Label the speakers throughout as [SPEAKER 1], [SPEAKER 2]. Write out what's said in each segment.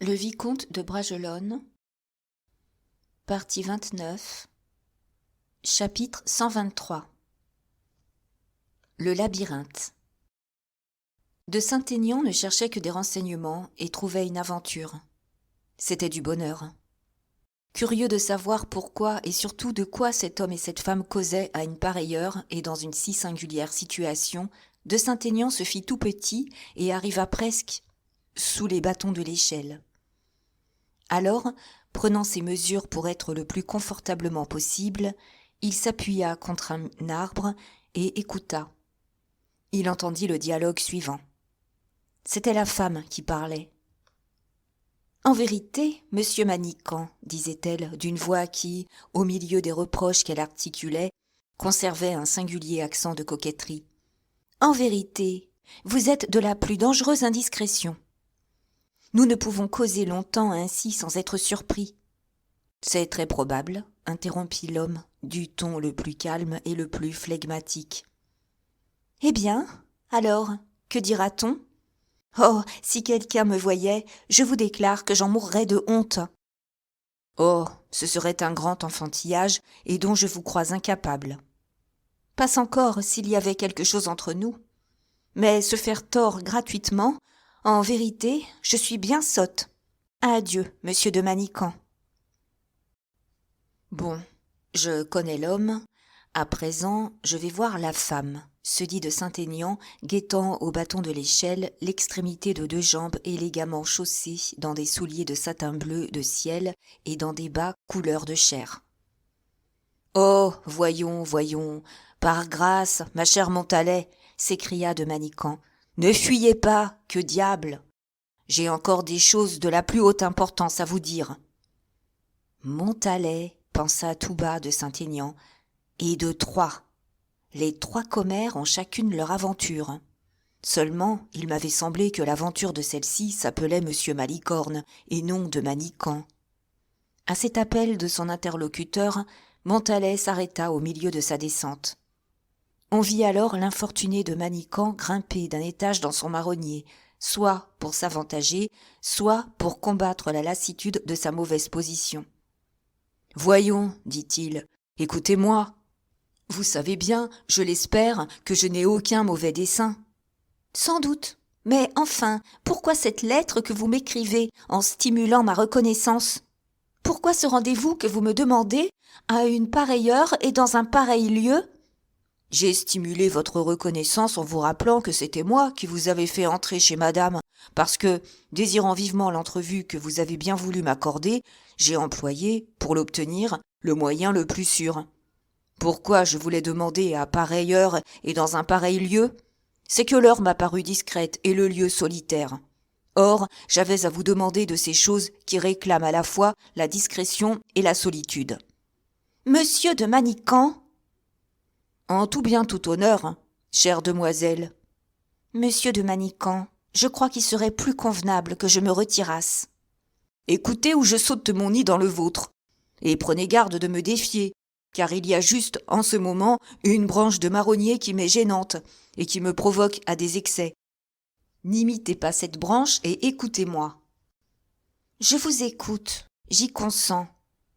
[SPEAKER 1] Le vicomte de Bragelonne, partie 29, chapitre 123. Le labyrinthe. De Saint-Aignan ne cherchait que des renseignements et trouvait une aventure. C'était du bonheur. Curieux de savoir pourquoi et surtout de quoi cet homme et cette femme causaient à une pareille heure et dans une si singulière situation, de Saint-Aignan se fit tout petit et arriva presque sous les bâtons de l'échelle. Alors, prenant ses mesures pour être le plus confortablement possible, il s'appuya contre un arbre et écouta. Il entendit le dialogue suivant. C'était la femme qui parlait. « En vérité, monsieur Manicamp, disait-elle d'une voix qui, au milieu des reproches qu'elle articulait, conservait un singulier accent de coquetterie. En vérité, vous êtes de la plus dangereuse indiscrétion. Nous ne pouvons causer longtemps ainsi sans être surpris. »« C'est très probable, » interrompit l'homme, du ton le plus calme et le plus flegmatique. « Eh bien, alors, que dira-t-on ? Oh, si quelqu'un me voyait, je vous déclare que j'en mourrais de honte. »« Oh, ce serait un grand enfantillage et dont je vous crois incapable. »« Passe encore s'il y avait quelque chose entre nous. Mais se faire tort gratuitement, en vérité, je suis bien sotte. Adieu, monsieur de Manicamp. » Bon, je connais l'homme. À présent, je vais voir la femme, se dit de Saint-Aignan, guettant au bâton de l'échelle l'extrémité de deux jambes élégamment chaussées dans des souliers de satin bleu de ciel et dans des bas couleur de chair. « Oh, voyons, voyons, par grâce, ma chère Montalais, s'écria de Manicamp, ne fuyez pas, que diable! J'ai encore des choses de la plus haute importance à vous dire. » Montalais, pensa tout bas de Saint-Aignan, et de Troyes. Les trois commères ont chacune leur aventure. Seulement, il m'avait semblé que l'aventure de celle-ci s'appelait Monsieur Malicorne, et non de Manicamp. À cet appel de son interlocuteur, Montalais s'arrêta au milieu de sa descente. On vit alors l'infortuné de Manicamp grimper d'un étage dans son marronnier, soit pour s'avantager, soit pour combattre la lassitude de sa mauvaise position. « Voyons, dit-il, écoutez-moi. Vous savez bien, je l'espère, que je n'ai aucun mauvais dessein. »« Sans doute. Mais enfin, pourquoi cette lettre que vous m'écrivez en stimulant ma reconnaissance ? Pourquoi ce rendez-vous que vous me demandez à une pareille heure et dans un pareil lieu ? » « J'ai stimulé votre reconnaissance en vous rappelant que c'était moi qui vous avais fait entrer chez madame, parce que, désirant vivement l'entrevue que vous avez bien voulu m'accorder, j'ai employé, pour l'obtenir, le moyen le plus sûr. Pourquoi je vous l'ai demandé à pareille heure et dans un pareil lieu ? C'est que l'heure m'a paru discrète et le lieu solitaire. Or, j'avais à vous demander de ces choses qui réclament à la fois la discrétion et la solitude. »« Monsieur de Manicamp !»« En tout bien tout honneur, chère demoiselle. »« Monsieur de Manicamp, je crois qu'il serait plus convenable que je me retirasse. »« Écoutez ou je saute de mon nid dans le vôtre. Et prenez garde de me défier, car il y a juste en ce moment une branche de marronnier qui m'est gênante et qui me provoque à des excès. N'imitez pas cette branche et écoutez-moi. »« Je vous écoute, j'y consens.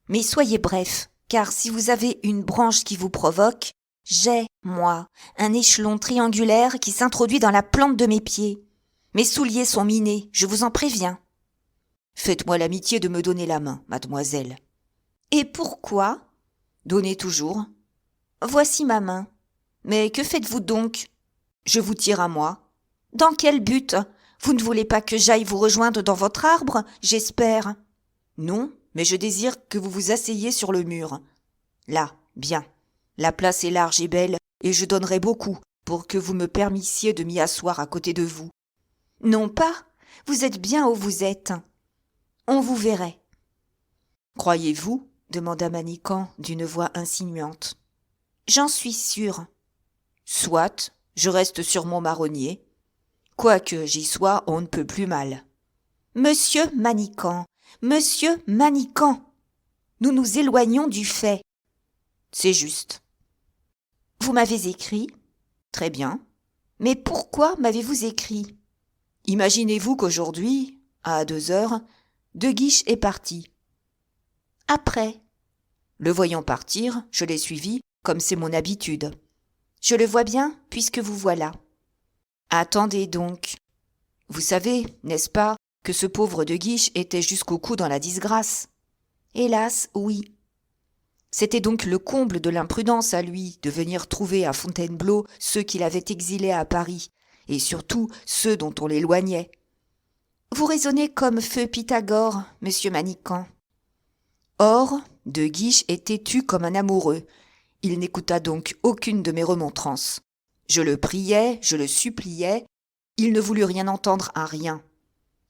[SPEAKER 1] Mais soyez bref, car si vous avez une branche qui vous provoque, j'ai, moi, un échelon triangulaire qui s'introduit dans la plante de mes pieds. Mes souliers sont minés, je vous en préviens. »« Faites-moi l'amitié de me donner la main, mademoiselle. »« Et pourquoi ? » ?»« Donnez toujours. »« Voici ma main. Mais que faites-vous donc ? » ?»« Je vous tire à moi. »« Dans quel but ? Vous ne voulez pas que j'aille vous rejoindre dans votre arbre, j'espère. »« Non, mais je désire que vous vous asseyiez sur le mur. »« Là, bien. La place est large et belle, et je donnerai beaucoup pour que vous me permissiez de m'y asseoir à côté de vous. »« Non pas. Vous êtes bien où vous êtes. On vous verrait. »« Croyez-vous ? » demanda Manicamp d'une voix insinuante. « J'en suis sûre. »« Soit, je reste sur mon marronnier. Quoique j'y sois, on ne peut plus mal. »« Monsieur Manicamp, monsieur Manicamp, nous nous éloignons du fait. »« C'est juste. »« Vous m'avez écrit ? » ?»« Très bien. »« Mais pourquoi m'avez-vous écrit ? » « Imaginez-vous qu'aujourd'hui, à 2 heures, De Guiche est parti. Après. Le voyant partir, je l'ai suivi, comme c'est mon habitude. Je le vois bien, puisque vous voilà. Attendez donc. Vous savez, n'est-ce pas, que ce pauvre De Guiche était jusqu'au cou dans la disgrâce. Hélas, oui. C'était donc le comble de l'imprudence à lui de venir trouver à Fontainebleau ceux qu'il avait exilés à Paris, et surtout ceux dont on l'éloignait. Vous raisonnez comme feu Pythagore, monsieur Manicamp. Or, De Guiche est têtu comme un amoureux. Il n'écouta donc aucune de mes remontrances. Je le priais, je le suppliais. Il ne voulut rien entendre à rien.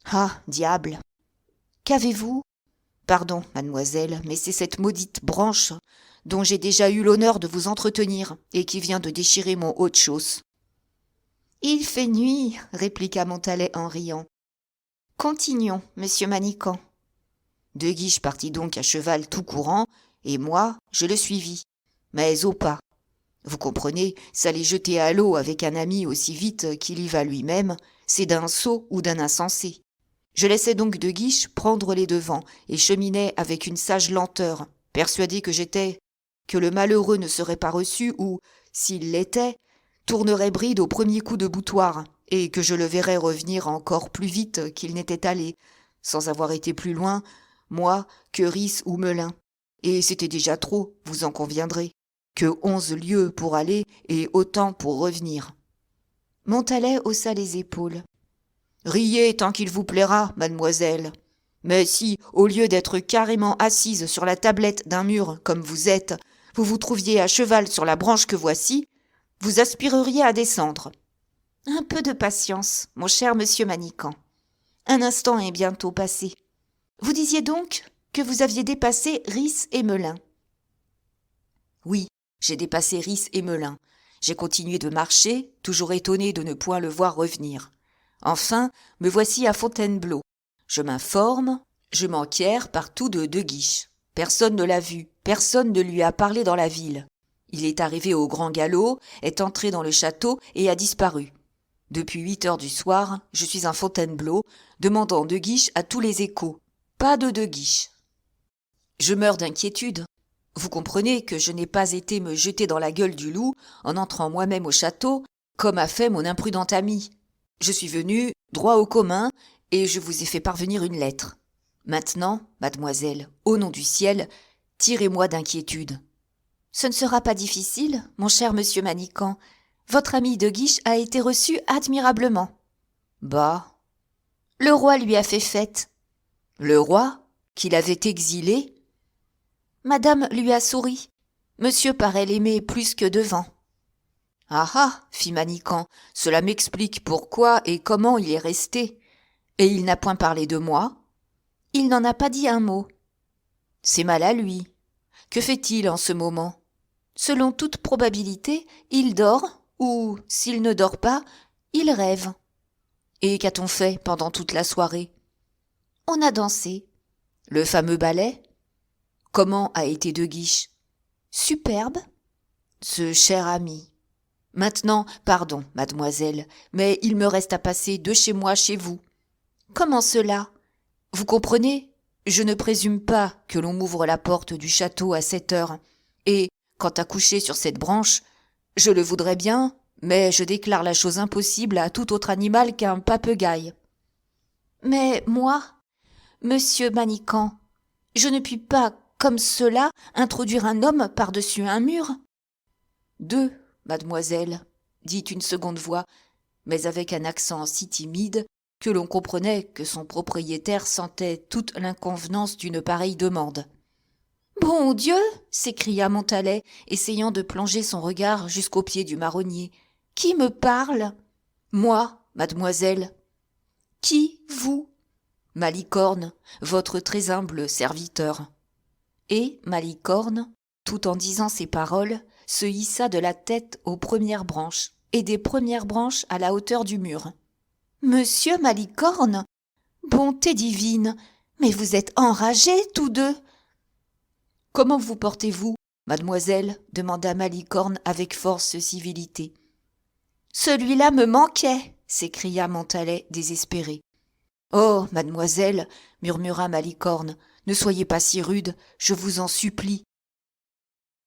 [SPEAKER 1] Ah, diable! Qu'avez-vous? Pardon, mademoiselle, mais c'est cette maudite branche dont j'ai déjà eu l'honneur de vous entretenir et qui vient de déchirer mon haut de chausse. Il fait nuit, répliqua Montalais en riant. Continuons, monsieur Manicamp. De Guiche partit donc à cheval tout courant, et moi, je le suivis, mais au pas. Vous comprenez, s'aller jeter à l'eau avec un ami aussi vite qu'il y va lui-même, c'est d'un sot ou d'un insensé. Je laissai donc De Guiche prendre les devants et cheminai avec une sage lenteur, persuadé que j'étais, que le malheureux ne serait pas reçu ou, s'il l'était, tournerait bride au premier coup de boutoir, et que je le verrais revenir encore plus vite qu'il n'était allé, sans avoir été plus loin, moi, que Ris ou Melun. Et c'était déjà trop, vous en conviendrez, que 11 lieues pour aller et autant pour revenir. Montalais haussa les épaules. Riez tant qu'il vous plaira, mademoiselle. Mais si, au lieu d'être carrément assise sur la tablette d'un mur comme vous êtes, vous vous trouviez à cheval sur la branche que voici, vous aspireriez à descendre. Un peu de patience, mon cher monsieur Manicamp. Un instant est bientôt passé. Vous disiez donc que vous aviez dépassé Ris et Melun. Oui, j'ai dépassé Ris et Melun. J'ai continué de marcher, toujours étonné de ne point le voir revenir. Enfin, me voici à Fontainebleau. Je m'informe, je m'enquière partout de De Guiche. Personne ne l'a vu, personne ne lui a parlé dans la ville. Il est arrivé au grand galop, est entré dans le château et a disparu. Depuis 8 heures du soir, je suis à Fontainebleau, demandant De Guiche à tous les échos. Pas de Guiche. Je meurs d'inquiétude. Vous comprenez que je n'ai pas été me jeter dans la gueule du loup en entrant moi-même au château, comme a fait mon imprudent ami. Je suis venu droit au commun et je vous ai fait parvenir une lettre. Maintenant, mademoiselle, au nom du ciel, tirez-moi d'inquiétude. Ce ne sera pas difficile, mon cher monsieur Manicamp. Votre ami De Guiche a été reçu admirablement. Bah. Le roi lui a fait fête. Le roi, qui l'avait exilé? Madame lui a souri. Monsieur paraît l'aimer plus que devant. Ah ah, fit Manicamp, cela m'explique pourquoi et comment il est resté. Et il n'a point parlé de moi? Il n'en a pas dit un mot. C'est mal à lui. Que fait-il en ce moment? Selon toute probabilité, il dort, ou, s'il ne dort pas, il rêve. Et qu'a-t-on fait pendant toute la soirée? On a dansé. Le fameux ballet? Comment a été De Guiche? Superbe. Ce cher ami. Maintenant, pardon, mademoiselle, mais il me reste à passer de chez moi chez vous. Comment cela? Vous comprenez? Je ne présume pas que l'on m'ouvre la porte du château à 7 heures. Et, quant à coucher sur cette branche, je le voudrais bien, mais je déclare la chose impossible à tout autre animal qu'un papegaille. Mais moi, monsieur Manicamp, je ne puis pas, comme cela, introduire un homme par-dessus un mur. 2, mademoiselle, dit une seconde voix, mais avec un accent si timide que l'on comprenait que son propriétaire sentait toute l'inconvenance d'une pareille demande. Bon Dieu, s'écria Montalais, essayant de plonger son regard jusqu'au pied du marronnier. Qui me parle? Moi, mademoiselle. Qui, vous? Malicorne, votre très humble serviteur. Et Malicorne, tout en disant ces paroles, se hissa de la tête aux premières branches, et des premières branches à la hauteur du mur. Monsieur Malicorne? Bonté divine! Mais vous êtes enragés, tous deux! Comment vous portez-vous, mademoiselle? Demanda Malicorne avec force civilité. Celui-là me manquait, s'écria Montalais désespéré. Oh, mademoiselle, murmura Malicorne, ne soyez pas si rude, je vous en supplie.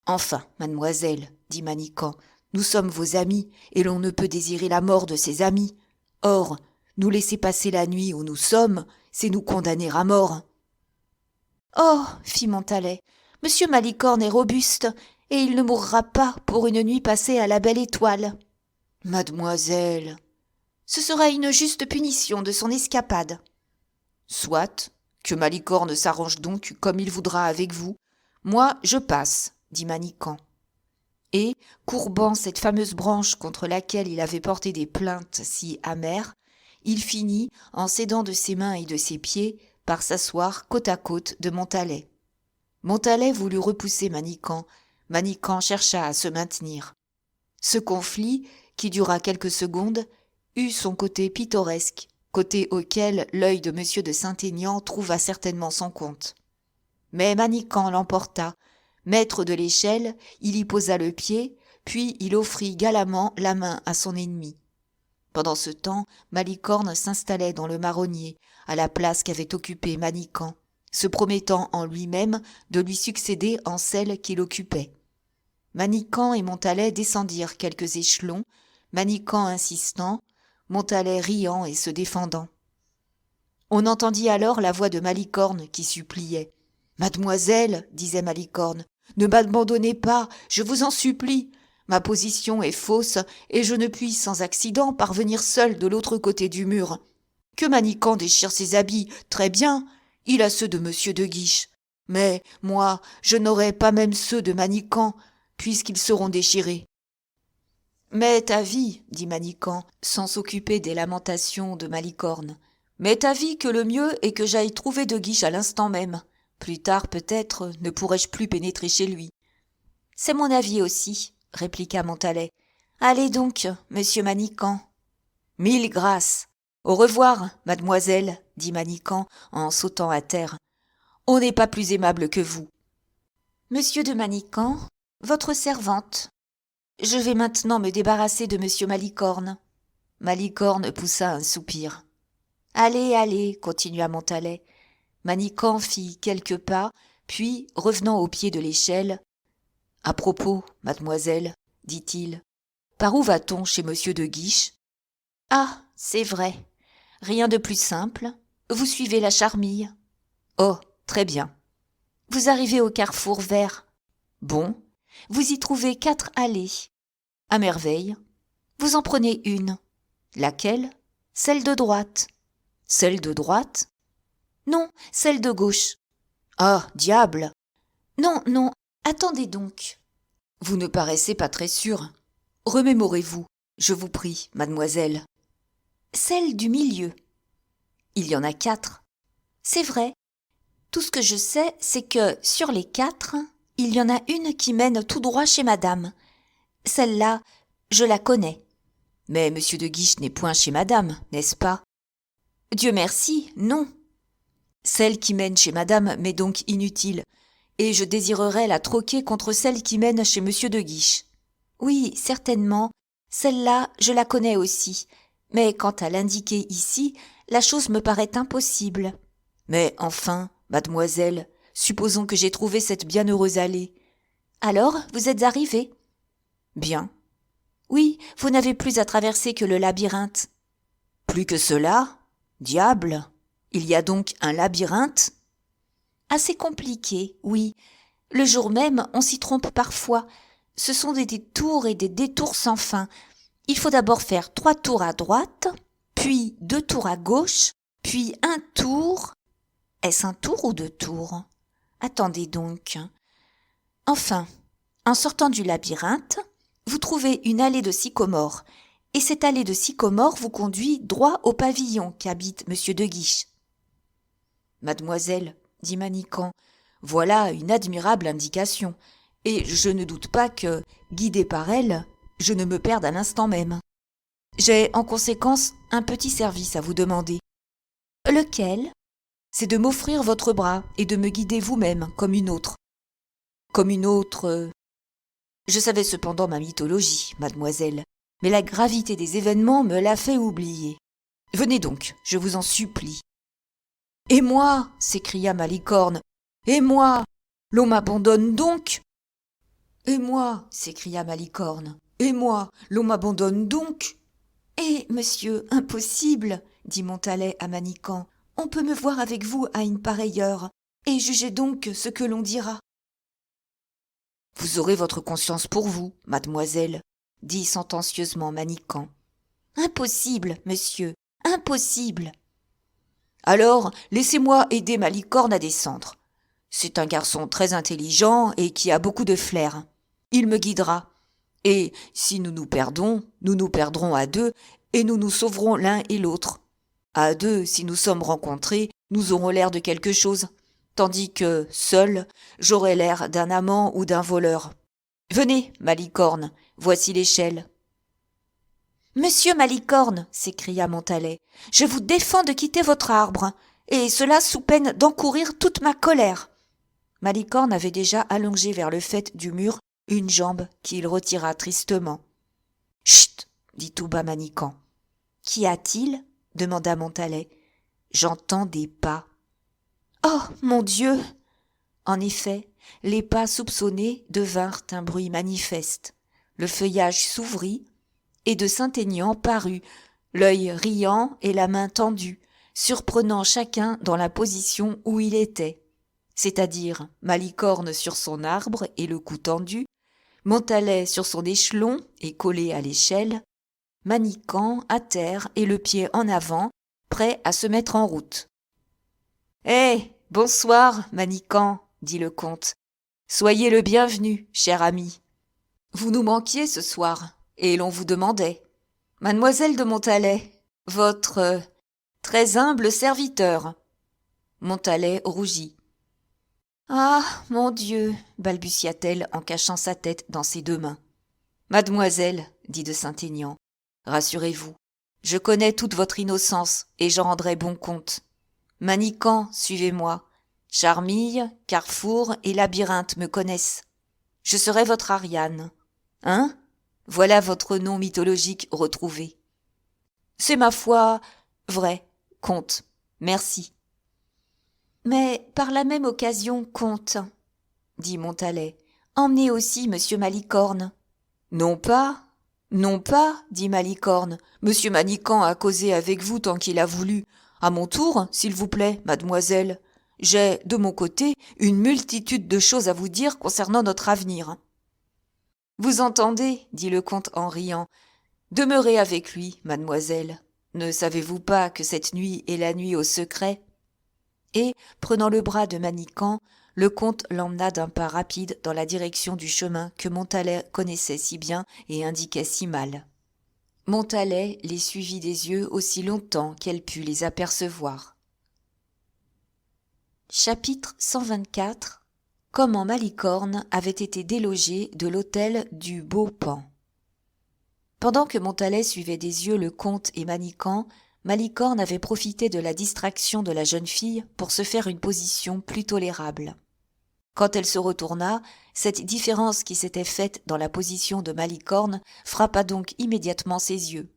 [SPEAKER 1] Enfin, mademoiselle, dit Manicamp, nous sommes vos amis, et l'on ne peut désirer la mort de ses amis. Or, nous laisser passer la nuit où nous sommes, c'est nous condamner à mort. Oh, fit Montalais, monsieur Malicorne est robuste, et il ne mourra pas pour une nuit passée à la belle étoile. Mademoiselle, ce sera une juste punition de son escapade. Soit, que Malicorne s'arrange donc comme il voudra avec vous. Moi, je passe, dit Manicamp. Et, courbant cette fameuse branche contre laquelle il avait porté des plaintes si amères, il finit, en s'aidant de ses mains et de ses pieds, par s'asseoir côte à côte de Montalais. Montalais voulut repousser Manicamp. Manicamp chercha à se maintenir. Ce conflit, qui dura quelques secondes, eut son côté pittoresque, côté auquel l'œil de M. de Saint-Aignan trouva certainement son compte. Mais Manicamp l'emporta. Maître de l'échelle, il y posa le pied, puis il offrit galamment la main à son ennemi. Pendant ce temps, Malicorne s'installait dans le marronnier, à la place qu'avait occupée Manicamp, se promettant en lui-même de lui succéder en celle qu'il occupait. Manicamp et Montalais descendirent quelques échelons, Manicamp insistant, Montalais riant et se défendant. On entendit alors la voix de Malicorne qui suppliait. « Mademoiselle, disait Malicorne, ne m'abandonnez pas, je vous en supplie. Ma position est fausse et je ne puis sans accident parvenir seul de l'autre côté du mur. Que Manicamp déchire ses habits, très bien, il a ceux de monsieur de Guiche. Mais moi, je n'aurai pas même ceux de Manicamp, puisqu'ils seront déchirés. » « M'est avis, dit Manicamp, sans s'occuper des lamentations de Malicorne. M'est avis que le mieux est que j'aille trouver de Guiche à l'instant même. Plus tard, peut-être, ne pourrai-je plus pénétrer chez lui. C'est mon avis aussi, répliqua Montalais. Allez donc, monsieur Manicamp. Mille grâces. Au revoir, mademoiselle, dit Manicamp en sautant à terre. On n'est pas plus aimable que vous. Monsieur de Manicamp, votre servante. Je vais maintenant me débarrasser de monsieur Malicorne. Malicorne poussa un soupir. Allez, allez, continua Montalais. Manicamp fit quelques pas, puis, revenant au pied de l'échelle, « À propos, mademoiselle, dit-il, par où va-t-on chez monsieur de Guiche ? » « Ah, c'est vrai. Rien de plus simple. Vous suivez la Charmille. »« Oh, très bien. » « Vous arrivez au carrefour vert. »« Bon. » « Vous y trouvez 4 allées. »« À merveille. » « Vous en prenez une. »« Laquelle ? » ?»« Celle de droite. »« Celle de droite ? » ?»« Non, celle de gauche. »« Ah, diable !»« Non, non, attendez donc. »« Vous ne paraissez pas très sûre. Remémorez-vous, je vous prie, mademoiselle. »« Celle du milieu. »« Il y en a 4. »« C'est vrai. Tout ce que je sais, c'est que, sur les 4, il y en a une qui mène tout droit chez madame. Celle-là, je la connais. »« Mais monsieur de Guiche n'est point chez madame, n'est-ce pas ? » ?»« Dieu merci, non. » »« Celle qui mène chez madame m'est donc inutile, et je désirerais la troquer contre celle qui mène chez monsieur de Guiche. »« Oui, certainement, celle-là, je la connais aussi, mais quant à l'indiquer ici, la chose me paraît impossible. »« Mais enfin, mademoiselle, supposons que j'ai trouvé cette bienheureuse allée. »« Alors, vous êtes arrivée. »« Bien. »« Oui, vous n'avez plus à traverser que le labyrinthe. »« Plus que cela ? Diable ! Il y a donc un labyrinthe ? » ?»« Assez compliqué, oui. Le jour même, on s'y trompe parfois. Ce sont des détours et des détours sans fin. Il faut d'abord faire 3 tours à droite, puis 2 tours à gauche, puis un tour. Est-ce un tour ou 2 tours ? Attendez donc. Enfin, en sortant du labyrinthe, vous trouvez une allée de sycomores, et cette allée de sycomores vous conduit droit au pavillon qu'habite monsieur de Guiche. Mademoiselle, dit Manicamp, voilà une admirable indication, et je ne doute pas que, guidé par elle, je ne me perde à l'instant même. J'ai en conséquence un petit service à vous demander. Lequel ? C'est de m'offrir votre bras et de me guider vous-même comme une autre. Comme une autre... Je savais cependant ma mythologie, mademoiselle, mais la gravité des événements me l'a fait oublier. Venez donc, je vous en supplie. Et moi, s'écria Malicorne. Et moi, l'on m'abandonne donc? Et moi, s'écria Malicorne. Et moi, l'on m'abandonne donc? Eh, monsieur, impossible, dit Montalais à Manicamp. On peut me voir avec vous à une pareille heure, et jugez donc ce que l'on dira. Vous aurez votre conscience pour vous, mademoiselle, dit sentencieusement Manicamp. Impossible, monsieur, impossible. Alors, laissez-moi aider Malicorne à descendre. C'est un garçon très intelligent et qui a beaucoup de flair. Il me guidera. Et si nous nous perdrons à deux, et nous nous sauverons l'un et l'autre. À deux, si nous sommes rencontrés, nous aurons l'air de quelque chose, tandis que, seul, j'aurai l'air d'un amant ou d'un voleur. Venez, Malicorne, voici l'échelle. Monsieur Malicorne, s'écria Montalais, je vous défends de quitter votre arbre, et cela sous peine d'encourir toute ma colère. Malicorne avait déjà allongé vers le faîte du mur une jambe qu'il retira tristement. Chut, dit tout bas Manicamp. Qu'y a-t-il? Demanda Montalais. J'entends des pas. Oh, mon Dieu! En effet, les pas soupçonnés devinrent un bruit manifeste. Le feuillage s'ouvrit, et de Saint-Aignan parut, l'œil riant et la main tendue, surprenant chacun dans la position où il était, c'est-à-dire Malicorne sur son arbre et le cou tendu, Montalais sur son échelon et collé à l'échelle, Manicamp à terre et le pied en avant, prêt à se mettre en route. « Eh, bonsoir, Manicamp, dit le comte. Soyez le bienvenu, cher ami. Vous nous manquiez ce soir, et l'on vous demandait. Mademoiselle de Montalais, votre très humble serviteur. » Montalais rougit. « Ah, mon Dieu !» balbutia-t-elle en cachant sa tête dans ses deux mains. « Mademoiselle, dit de Saint-Aignan, rassurez-vous, je connais toute votre innocence et j'en rendrai bon compte. Manicamp, suivez-moi. Charmille, Carrefour et Labyrinthe me connaissent. Je serai votre Ariane. Hein? Voilà votre nom mythologique retrouvé. C'est ma foi vrai, comte. Merci. Mais par la même occasion, comte, dit Montalais, emmenez aussi monsieur Malicorne. Non pas, dit Malicorne. Monsieur Manicamp a causé avec vous tant qu'il a voulu. À mon tour, s'il vous plaît, mademoiselle. J'ai, de mon côté, une multitude de choses à vous dire concernant notre avenir. Vous entendez, dit le comte en riant. Demeurez avec lui, mademoiselle. Ne savez-vous pas que cette nuit est la nuit au secret? Et, prenant le bras de Manicamp, le comte l'emmena d'un pas rapide dans la direction du chemin que Montalais connaissait si bien et indiquait si mal. Montalais les suivit des yeux aussi longtemps qu'elle put les apercevoir. Chapitre 124. Comment Malicorne avait été délogé de l'hôtel du Beau-Paon. Pendant que Montalais suivait des yeux le comte et Manicamp, Malicorne avait profité de la distraction de la jeune fille pour se faire une position plus tolérable. Quand elle se retourna, cette différence qui s'était faite dans la position de Malicorne frappa donc immédiatement ses yeux.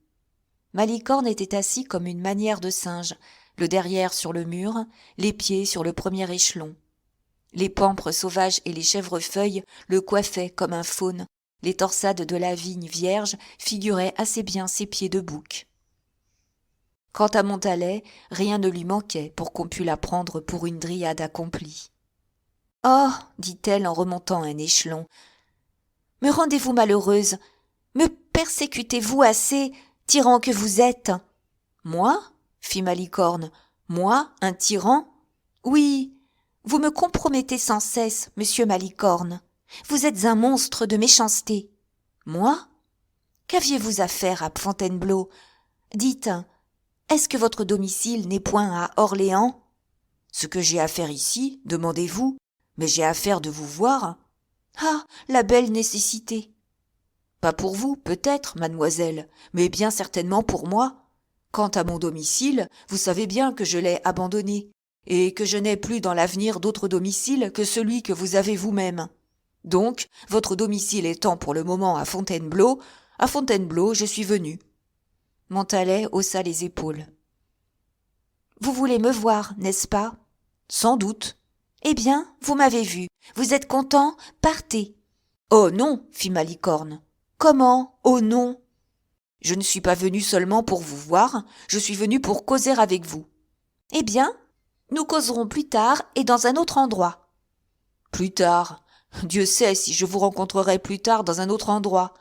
[SPEAKER 1] Malicorne était assis comme une manière de singe, le derrière sur le mur, les pieds sur le premier échelon. Les pampres sauvages et les chèvrefeuilles le coiffaient comme un faune, les torsades de la vigne vierge figuraient assez bien ses pieds de bouc. Quant à Montalais, rien ne lui manquait pour qu'on pût la prendre pour une dryade accomplie. « Oh, dit-elle en remontant un échelon, me rendez-vous malheureuse, me persécutez-vous assez, tyran que vous êtes ?» « Moi ?» fit Malicorne. « Moi, un tyran ? Oui, vous me compromettez sans cesse, monsieur Malicorne. Vous êtes un monstre de méchanceté. Moi ? Qu'aviez-vous à faire à Fontainebleau ? Dites, est-ce que votre domicile n'est point à Orléans ? Ce que j'ai à faire ici, demandez-vous, mais j'ai affaire de vous voir. Ah, la belle nécessité. Pas pour vous, peut-être, mademoiselle, mais bien certainement pour moi. Quant à mon domicile, vous savez bien que je l'ai abandonné, et que je n'ai plus dans l'avenir d'autre domicile que celui que vous avez vous-même. Donc, votre domicile étant pour le moment à Fontainebleau, je suis venu. Montalais haussa les épaules. Vous voulez me voir, n'est-ce pas? Sans doute. Eh bien, vous m'avez vu. Vous êtes content? Partez. Oh non, fit Malicorne. Comment? Oh non. Je ne suis pas venu seulement pour vous voir, je suis venu pour causer avec vous. Eh bien, nous causerons plus tard et dans un autre endroit. Plus tard. Dieu sait si je vous rencontrerai plus tard dans un autre endroit.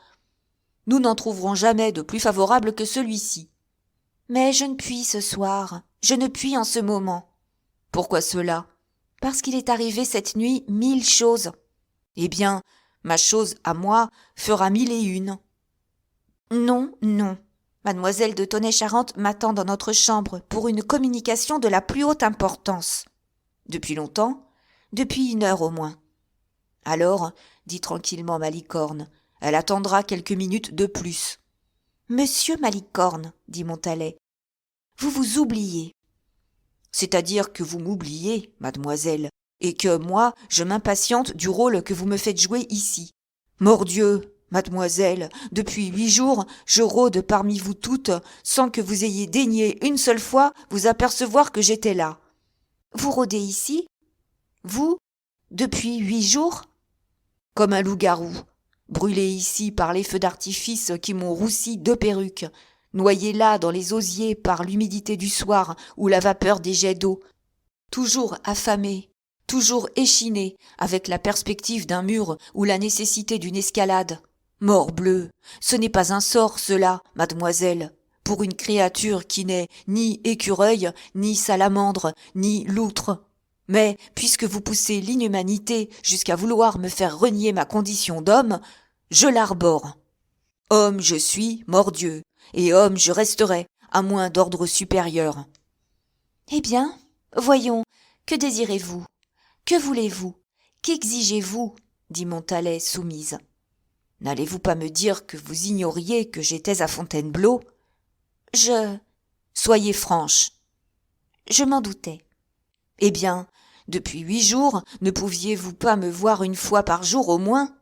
[SPEAKER 1] Nous n'en trouverons jamais de plus favorable que celui-ci. Mais je ne puis ce soir, je ne puis en ce moment. Pourquoi cela? Parce qu'il est arrivé cette nuit 1000 choses. Eh bien, ma chose à moi fera 1001. Non, non. Mademoiselle de Tonnay-Charente m'attend dans notre chambre pour une communication de la plus haute importance. Depuis longtemps? Depuis 1 heure au moins. Alors, dit tranquillement Malicorne, elle attendra quelques minutes de plus. Monsieur Malicorne, dit Montalais, vous vous oubliez. C'est-à-dire que vous m'oubliez, mademoiselle, et que moi, je m'impatiente du rôle que vous me faites jouer ici. Mordieu, mademoiselle, depuis 8 jours, je rôde parmi vous toutes, sans que vous ayez daigné une seule fois vous apercevoir que j'étais là. Vous rôdez ici? Vous? Depuis 8 jours? Comme un loup-garou, brûlé ici par les feux d'artifice qui m'ont roussi 2 perruques, noyé là dans les osiers par l'humidité du soir ou la vapeur des jets d'eau, toujours affamé, toujours échiné, avec la perspective d'un mur ou la nécessité d'une escalade. Morbleu, ce n'est pas un sort, cela, mademoiselle, pour une créature qui n'est ni écureuil, ni salamandre, ni loutre. Mais, puisque vous poussez l'inhumanité jusqu'à vouloir me faire renier ma condition d'homme, je l'arbore. Homme je suis, mordieu, et homme je resterai, à moins d'ordre supérieur. Eh bien, voyons, que désirez-vous? Que voulez-vous? Qu'exigez-vous? Dit Montalais soumise. N'allez-vous pas me dire que vous ignoriez que j'étais à Fontainebleau? Soyez franche. Je m'en doutais. Eh bien, depuis 8 jours, ne pouviez-vous pas me voir 1 fois par jour au moins?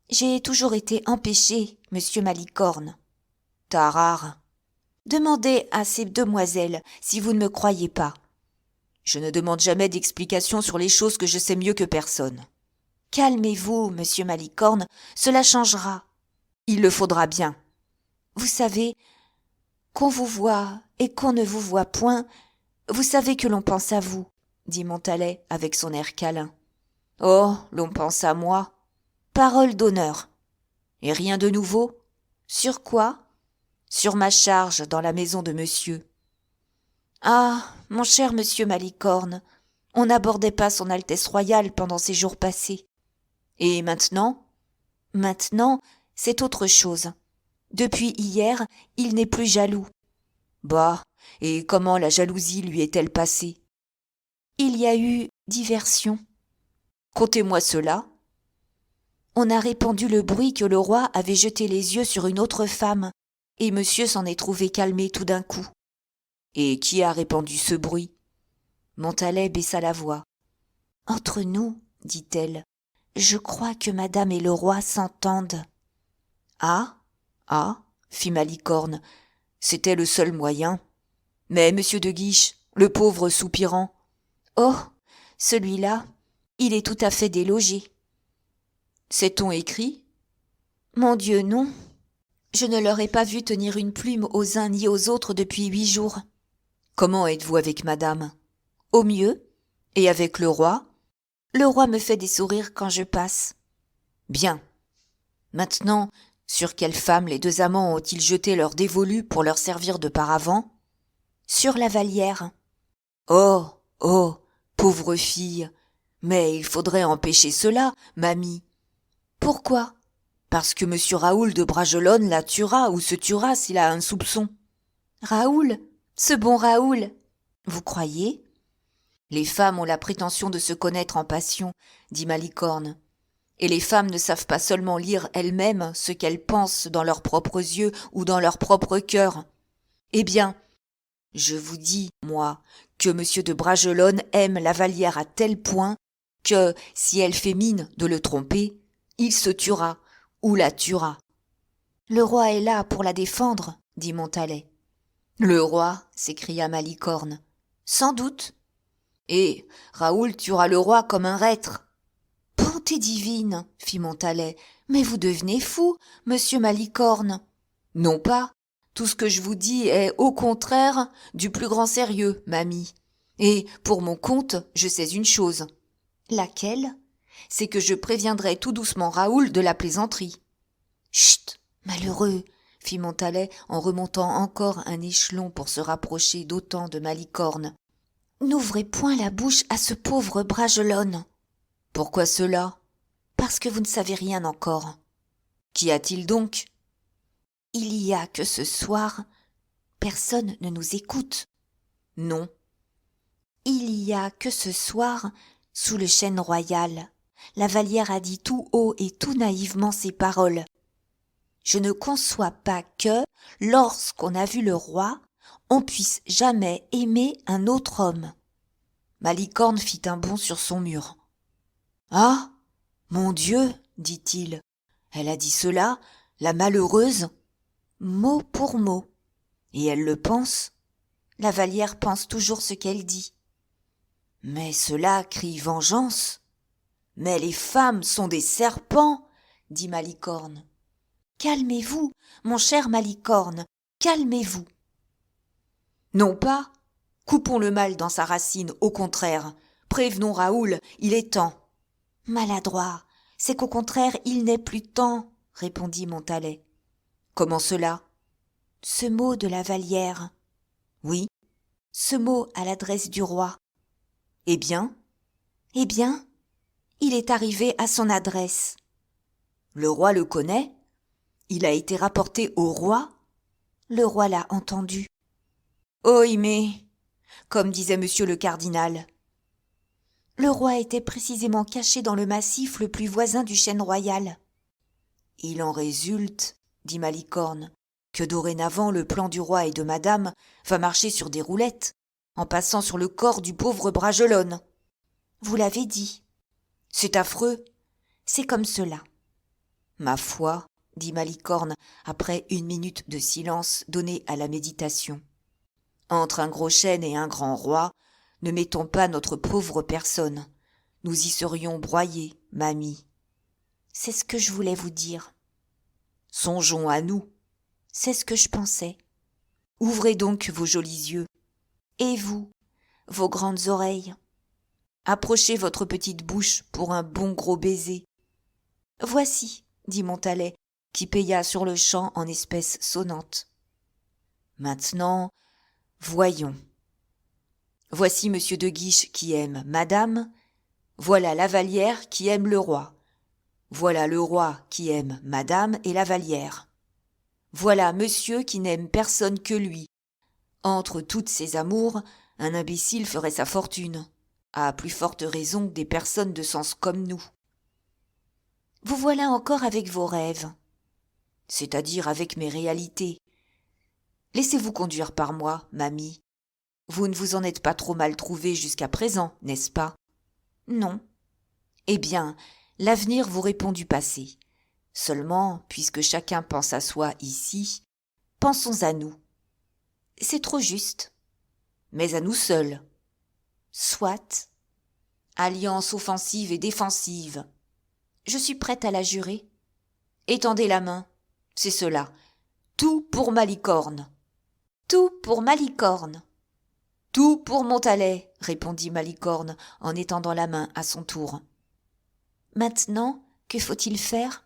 [SPEAKER 1] J'ai toujours été empêchée, monsieur Malicorne. Tarare. Demandez à ces demoiselles si vous ne me croyez pas. Je ne demande jamais d'explications sur les choses que je sais mieux que personne. Calmez-vous, monsieur Malicorne, cela changera. Il le faudra bien. Vous savez, qu'on vous voit et qu'on ne vous voit point, vous savez que l'on pense à vous, dit Montalais avec son air câlin. Oh, l'on pense à moi. Parole d'honneur. Et rien de nouveau? Sur quoi? Sur ma charge dans la maison de monsieur. Ah, mon cher monsieur Malicorne, on n'abordait pas son Altesse royale pendant ces jours passés. Et maintenant? Maintenant, c'est autre chose. Depuis hier, il n'est plus jaloux. Bah, et comment la jalousie lui est-elle passée? Il y a eu diversion. Contez-moi cela. On a répandu le bruit que le roi avait jeté les yeux sur une autre femme, et monsieur s'en est trouvé calmé tout d'un coup. Et qui a répandu ce bruit? Montalais baissa la voix. Entre nous, dit-elle, je crois que madame et le roi s'entendent. Ah, ah, fit Malicorne, c'était le seul moyen. Mais monsieur de Guiche, le pauvre soupirant. Oh, celui-là, il est tout à fait délogé. Sait-on écrit? Mon Dieu, non. Je ne leur ai pas vu tenir une plume aux uns ni aux autres depuis 8 jours. Comment êtes-vous avec madame? Au mieux. Et avec le roi? Le roi me fait des sourires quand je passe. Bien. Maintenant, sur quelle femme les 2 amants ont-ils jeté leur dévolu pour leur servir de paravent? Sur la Vallière. Oh, oh, pauvre fille. Mais il faudrait empêcher cela, mamie. Pourquoi? Parce que monsieur Raoul de Bragelonne la tuera ou se tuera s'il a un soupçon. Raoul? Ce bon Raoul? Vous croyez? Les femmes ont la prétention de se connaître en passion, dit Malicorne. Et les femmes ne savent pas seulement lire elles-mêmes ce qu'elles pensent dans leurs propres yeux ou dans leur propre cœur. Eh bien, je vous dis, moi, que monsieur de Bragelonne aime la Vallière à tel point que, si elle fait mine de le tromper, il se tuera ou la tuera. Le roi est là pour la défendre, dit Montalais. Le roi, s'écria Malicorne. Sans doute. Et Raoul tuera le roi comme un reître. Bonté divine, fit Montalais, mais vous devenez fou, monsieur Malicorne. Non pas. Tout ce que je vous dis est, au contraire, du plus grand sérieux, mamie. Et, pour mon compte, je sais une chose. Laquelle? C'est que je préviendrai tout doucement Raoul de la plaisanterie. Chut, malheureux, fit Montalais en remontant encore un échelon pour se rapprocher d'autant de Malicorne. N'ouvrez point la bouche à ce pauvre Bragelonne. Pourquoi cela? Parce que vous ne savez rien encore. Qu'y a-t-il donc? Il y a que ce soir, personne ne nous écoute. Non. Il y a que ce soir, sous le chêne royal, la Vallière a dit tout haut et tout naïvement ces paroles. Je ne conçois pas que, lorsqu'on a vu le roi, on puisse jamais aimer un autre homme. Malicorne fit un bond sur son mur. Ah, mon Dieu, dit-il, elle a dit cela, la malheureuse? Mot pour mot. Et elle le pense? La Vallière pense toujours ce qu'elle dit. Mais cela crie vengeance. Mais les femmes sont des serpents, dit Malicorne. Calmez-vous, mon cher Malicorne, calmez-vous. Non pas. Coupons le mal dans sa racine, au contraire. Prévenons Raoul, il est temps. Maladroit, c'est qu'au contraire, il n'est plus temps, répondit Montalais. Comment cela? Ce mot de la Vallière. Oui, ce mot à l'adresse du roi. Eh bien? Eh bien, il est arrivé à son adresse. Le roi le connaît? Il a été rapporté au roi? Le roi l'a entendu. Oui, mais, comme disait monsieur le cardinal. Le roi était précisément caché dans le massif le plus voisin du chêne royal. Il en résulte, dit Malicorne, que dorénavant le plan du roi et de madame va marcher sur des roulettes, en passant sur le corps du pauvre Bragelonne. Vous l'avez dit. C'est affreux. C'est comme cela. Ma foi, dit Malicorne, après une minute de silence donné à la méditation. Entre un gros chêne et un grand roi, ne mettons pas notre pauvre personne. Nous y serions broyés, mamie. C'est ce que je voulais vous dire. Songeons à nous. C'est ce que je pensais. Ouvrez donc vos jolis yeux. Et vous, vos grandes oreilles. Approchez votre petite bouche pour un bon gros baiser. Voici, dit Montalais, qui paya sur le champ en espèces sonnantes. Maintenant, voyons. Voici monsieur de Guiche qui aime madame, voilà la Vallière qui aime le roi, voilà le roi qui aime madame et la Vallière. Voilà monsieur qui n'aime personne que lui. Entre toutes ces amours, un imbécile ferait sa fortune, à plus forte raison des personnes de sens comme nous. Vous voilà encore avec vos rêves, c'est-à-dire avec mes réalités. Laissez-vous conduire par moi, mamie. Vous ne vous en êtes pas trop mal trouvée jusqu'à présent, n'est-ce pas? Non. Eh bien, l'avenir vous répond du passé. Seulement, puisque chacun pense à soi ici, pensons à nous. C'est trop juste. Mais à nous seuls. Soit. Alliance offensive et défensive. Je suis prête à la jurer. Étendez la main. C'est cela. Tout pour Malicorne. Tout pour Malicorne. Tout pour Montalais, répondit Malicorne en étendant la main à son tour. Maintenant, que faut-il faire?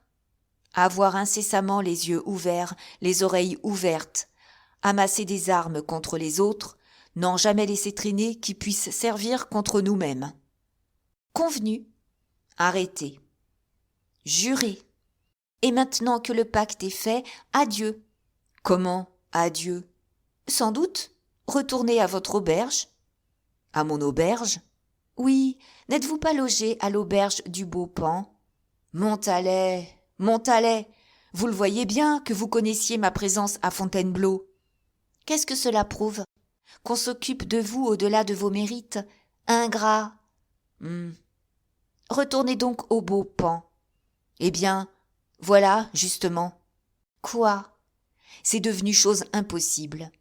[SPEAKER 1] Avoir incessamment les yeux ouverts, les oreilles ouvertes, amasser des armes contre les autres, n'en jamais laisser traîner qui puissent servir contre nous-mêmes. Convenu. Arrêtez. Jurez. Et maintenant que le pacte est fait, adieu. Comment adieu? Sans doute. Retournez à votre auberge. À mon auberge? Oui, n'êtes-vous pas logé à l'auberge du Beau-Pan? Montalais, Montalais, vous le voyez bien que vous connaissiez ma présence à Fontainebleau. Qu'est-ce que cela prouve? Qu'on s'occupe de vous au-delà de vos mérites? Ingrat. Retournez donc au Beau-Pan. Eh bien, voilà, justement. Quoi? C'est devenu chose impossible.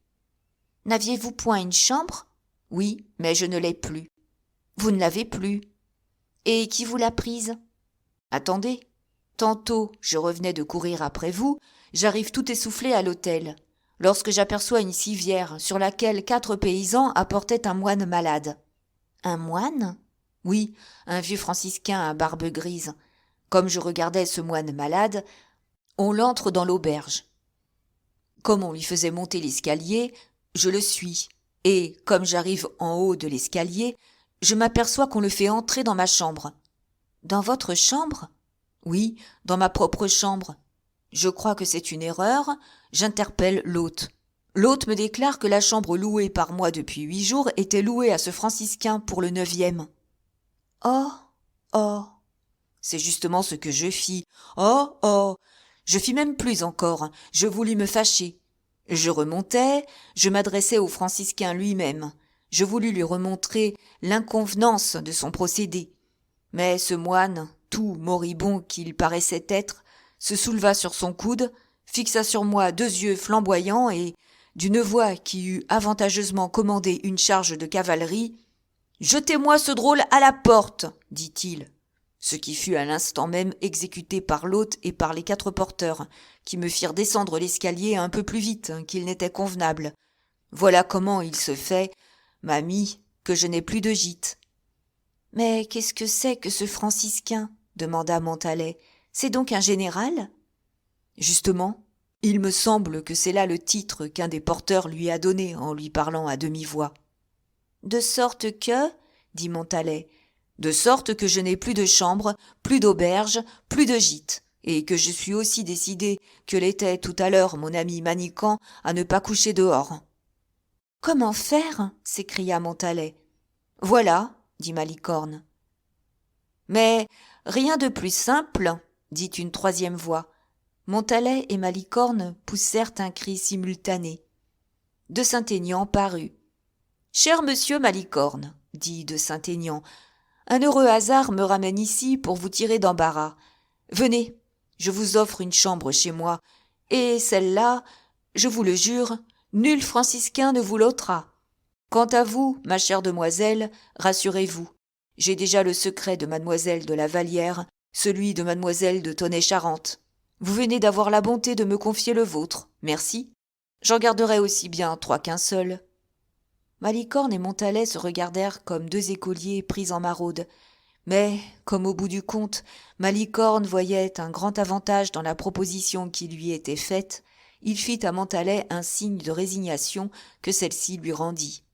[SPEAKER 1] N'aviez-vous point une chambre? Oui, mais je ne l'ai plus. Vous ne l'avez plus. Et qui vous l'a prise? Attendez. Tantôt, je revenais de courir après vous, j'arrive tout essoufflé à l'hôtel, lorsque j'aperçois une civière sur laquelle 4 paysans apportaient un moine malade. Un moine? Oui, un vieux franciscain à barbe grise. Comme je regardais ce moine malade, on l'entre dans l'auberge. Comme on lui faisait monter l'escalier, je le suis, et comme j'arrive en haut de l'escalier, je m'aperçois qu'on le fait entrer dans ma chambre. Dans votre chambre? Oui, dans ma propre chambre. Je crois que c'est une erreur, j'interpelle l'hôte. L'hôte me déclare que la chambre louée par moi depuis 8 jours était louée à ce franciscain pour le 9e. Oh, oh, c'est justement ce que je fis. Oh, oh, je fis même plus encore, je voulus me fâcher. Je remontai, je m'adressai au franciscain lui-même. Je voulus lui remontrer l'inconvenance de son procédé. Mais ce moine, tout moribond qu'il paraissait être, se souleva sur son coude, fixa sur moi 2 yeux flamboyants et, d'une voix qui eût avantageusement commandé une charge de cavalerie, « Jetez-moi ce drôle à la porte !» dit-il, ce qui fut à l'instant même exécuté par l'hôte et par les 4 porteurs, qui me firent descendre l'escalier un peu plus vite qu'il n'était convenable. Voilà comment il se fait, mamie, que je n'ai plus de gîte. « Mais qu'est-ce que c'est que ce franciscain ?» demanda Montalais. « C'est donc un général ?» Justement, il me semble que c'est là le titre qu'un des porteurs lui a donné en lui parlant à demi-voix. « De sorte que, » dit Montalais, « de sorte que je n'ai plus de chambre, plus d'auberge, plus de gîte, et que je suis aussi décidé que l'était tout à l'heure mon ami Manicamp à ne pas coucher dehors. »« Comment faire ?» s'écria Montalais. « Voilà, » dit Malicorne. « Mais rien de plus simple, » dit une 3e voix. Montalais et Malicorne poussèrent un cri simultané. De Saint-Aignan parut. « Cher monsieur Malicorne, » dit de Saint-Aignan, « un heureux hasard me ramène ici pour vous tirer d'embarras. Venez, je vous offre une chambre chez moi, et celle-là, je vous le jure, nul franciscain ne vous l'ôtera. Quant à vous, ma chère demoiselle, rassurez-vous. J'ai déjà le secret de mademoiselle de la Vallière, celui de mademoiselle de Tonnay-Charente. Vous venez d'avoir la bonté de me confier le vôtre. Merci. J'en garderai aussi bien 3 qu'un seul. » Malicorne et Montalais se regardèrent comme 2 écoliers pris en maraude. Mais, comme au bout du compte, Malicorne voyait un grand avantage dans la proposition qui lui était faite, il fit à Montalais un signe de résignation que celle-ci lui rendit.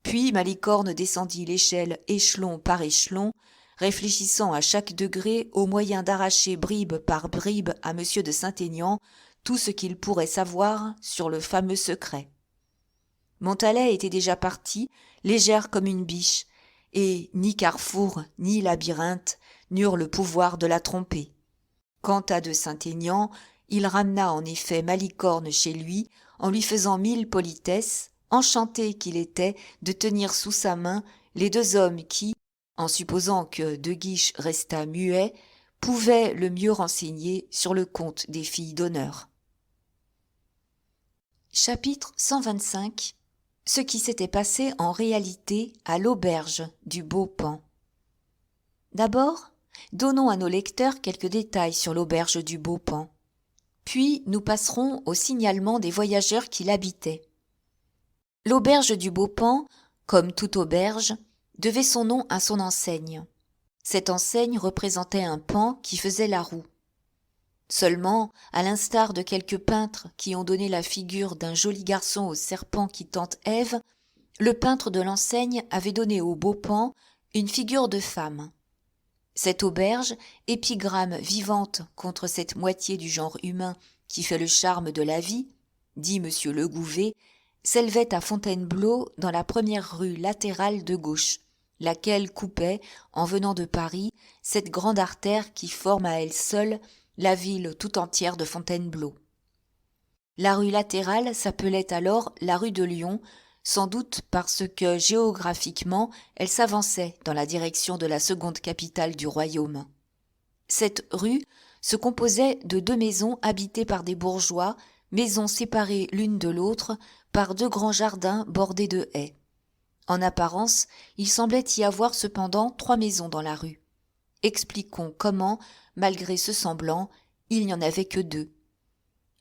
[SPEAKER 1] Puis Malicorne descendit l'échelle échelon par échelon, réfléchissant à chaque degré au moyen d'arracher bribe par bribe à M. de Saint-Aignan tout ce qu'il pourrait savoir sur le fameux secret. Montalais était déjà parti, légère comme une biche, et ni Carrefour ni Labyrinthe n'eurent le pouvoir de la tromper. Quant à de Saint-Aignan, il ramena en effet Malicorne chez lui en lui faisant 1000 politesses, enchanté qu'il était de tenir sous sa main les 2 hommes qui, en supposant que De Guiche restât muet, pouvaient le mieux renseigner sur le compte des filles d'honneur. Chapitre 125. Ce qui s'était passé en réalité à l'auberge du Beau-Paon. D'abord, donnons à nos lecteurs quelques détails sur l'auberge du Beau-Paon. Puis nous passerons au signalement des voyageurs qui l'habitaient. L'auberge du Beau-Paon, comme toute auberge, devait son nom à son enseigne. Cette enseigne représentait un paon qui faisait la roue. Seulement, à l'instar de quelques peintres qui ont donné la figure d'un joli garçon au serpent qui tente Ève, le peintre de l'enseigne avait donné au Beau-Paon une figure de femme. Cette auberge, épigramme vivante contre cette moitié du genre humain qui fait le charme de la vie, dit Monsieur Legouvé, s'élevait à Fontainebleau dans la première rue latérale de gauche, laquelle coupait, en venant de Paris, cette grande artère qui forme à elle seule la ville tout entière de Fontainebleau. La rue latérale s'appelait alors la rue de Lyon, sans doute parce que géographiquement elle s'avançait dans la direction de la seconde capitale du royaume. Cette rue se composait de 2 maisons habitées par des bourgeois, maisons séparées l'une de l'autre par 2 grands jardins bordés de haies. En apparence, il semblait y avoir cependant 3 maisons dans la rue. Expliquons comment, malgré ce semblant, il n'y en avait que 2.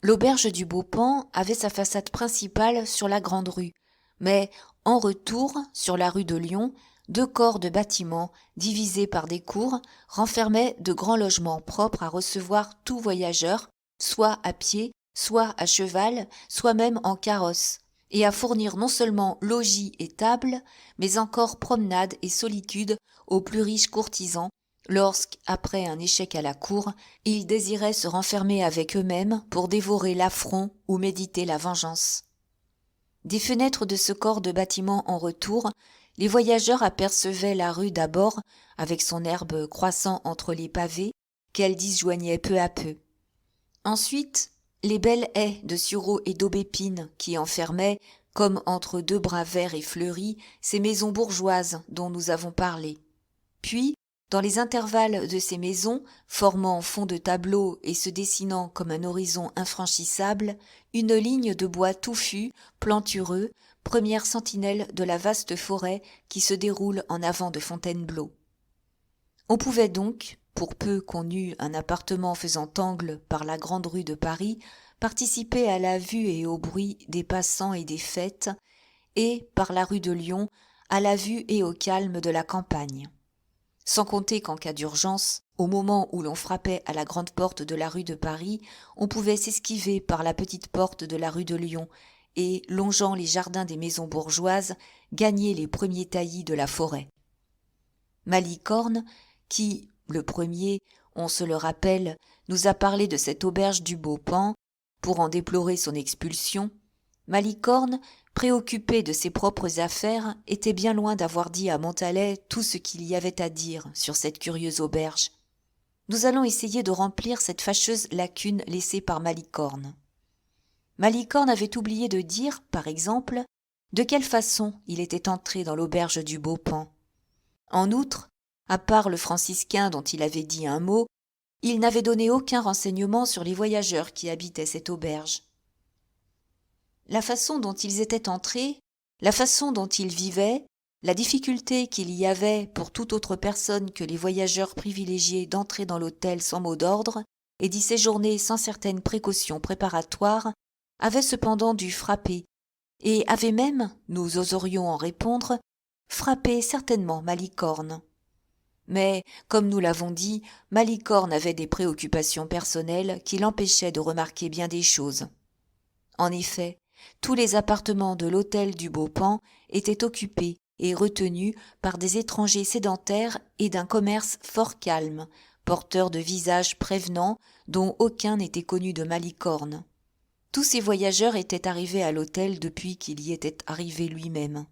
[SPEAKER 1] L'auberge du Beaupan avait sa façade principale sur la grande rue, mais en retour, sur la rue de Lyon, 2 corps de bâtiments, divisés par des cours, renfermaient de grands logements propres à recevoir tout voyageur, soit à pied, soit à cheval, soit même en carrosse, et à fournir non seulement logis et tables, mais encore promenade et solitude aux plus riches courtisans, lorsqu'après un échec à la cour, ils désiraient se renfermer avec eux-mêmes pour dévorer l'affront ou méditer la vengeance. Des fenêtres de ce corps de bâtiments en retour, les voyageurs apercevaient la rue d'abord, avec son herbe croissant entre les pavés, qu'elle disjoignait peu à peu. Ensuite, les belles haies de sureaux et d'aubépines qui enfermaient, comme entre 2 bras verts et fleuris, ces maisons bourgeoises dont nous avons parlé. Puis, dans les intervalles de ces maisons, formant fond de tableau et se dessinant comme un horizon infranchissable, une ligne de bois touffu, plantureux, première sentinelle de la vaste forêt qui se déroule en avant de Fontainebleau. On pouvait donc, pour peu qu'on eût un appartement faisant angle par la grande rue de Paris, participer à la vue et au bruit des passants et des fêtes, et, par la rue de Lyon, à la vue et au calme de la campagne. Sans compter qu'en cas d'urgence, au moment où l'on frappait à la grande porte de la rue de Paris, on pouvait s'esquiver par la petite porte de la rue de Lyon et, longeant les jardins des maisons bourgeoises, gagner les premiers taillis de la forêt. Malicorne, qui, le premier, on se le rappelle, nous a parlé de cette auberge du Beaupan, pour en déplorer son expulsion, Malicorne, préoccupé de ses propres affaires, était bien loin d'avoir dit à Montalet tout ce qu'il y avait à dire sur cette curieuse auberge. Nous allons essayer de remplir cette fâcheuse lacune laissée par Malicorne. Malicorne avait oublié de dire, par exemple, de quelle façon il était entré dans l'auberge du Beaupan. En outre, à part le franciscain dont il avait dit un mot, il n'avait donné aucun renseignement sur les voyageurs qui habitaient cette auberge. La façon dont ils étaient entrés, la façon dont ils vivaient, la difficulté qu'il y avait pour toute autre personne que les voyageurs privilégiés d'entrer dans l'hôtel sans mot d'ordre et d'y séjourner sans certaines précautions préparatoires, avaient cependant dû frapper, et avaient même, nous oserions en répondre, frappé certainement Malicorne. Mais, comme nous l'avons dit, Malicorne avait des préoccupations personnelles qui l'empêchaient de remarquer bien des choses. En effet, tous les appartements de l'hôtel du Beaupan étaient occupés et retenus par des étrangers sédentaires et d'un commerce fort calme, porteurs de visages prévenants dont aucun n'était connu de Malicorne. Tous ces voyageurs étaient arrivés à l'hôtel depuis qu'il y était arrivé lui-même.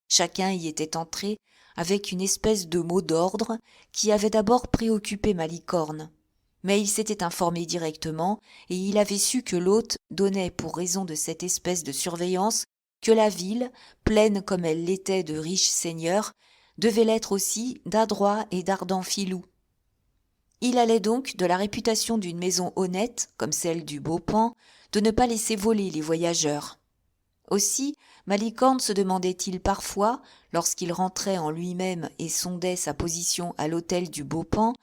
[SPEAKER 1] Chacun y était entré avec une espèce de mot d'ordre qui avait d'abord préoccupé Malicorne. Mais il s'était informé directement et il avait su que l'hôte donnait pour raison de cette espèce de surveillance que la ville, pleine comme elle l'était de riches seigneurs, devait l'être aussi d'adroits et d'ardents filous. Il allait donc de la réputation d'une maison honnête, comme celle du Beaupan, de ne pas laisser voler les voyageurs. Aussi, Malicorne se demandait-il parfois, lorsqu'il rentrait en lui-même et sondait sa position à l'hôtel du Beaupan,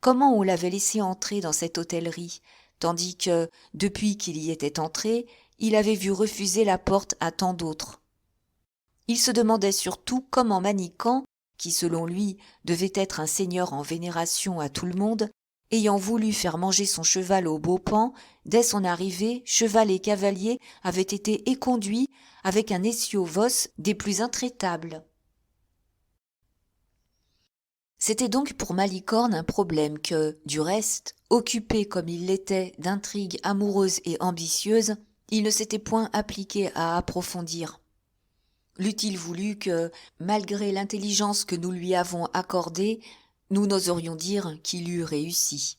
[SPEAKER 1] comment on l'avait laissé entrer dans cette hôtellerie, tandis que, depuis qu'il y était entré, il avait vu refuser la porte à tant d'autres. Il se demandait surtout comment Manicamp, qui selon lui devait être un seigneur en vénération à tout le monde, ayant voulu faire manger son cheval au Beaupan, dès son arrivée, cheval et cavalier avaient été éconduits avec un essieu-vosse des plus intraitables. C'était donc pour Malicorne un problème que, du reste, occupé comme il l'était d'intrigues amoureuses et ambitieuses, il ne s'était point appliqué à approfondir. L'eût-il voulu que, malgré l'intelligence que nous lui avons accordée, nous n'oserions dire qu'il eût réussi.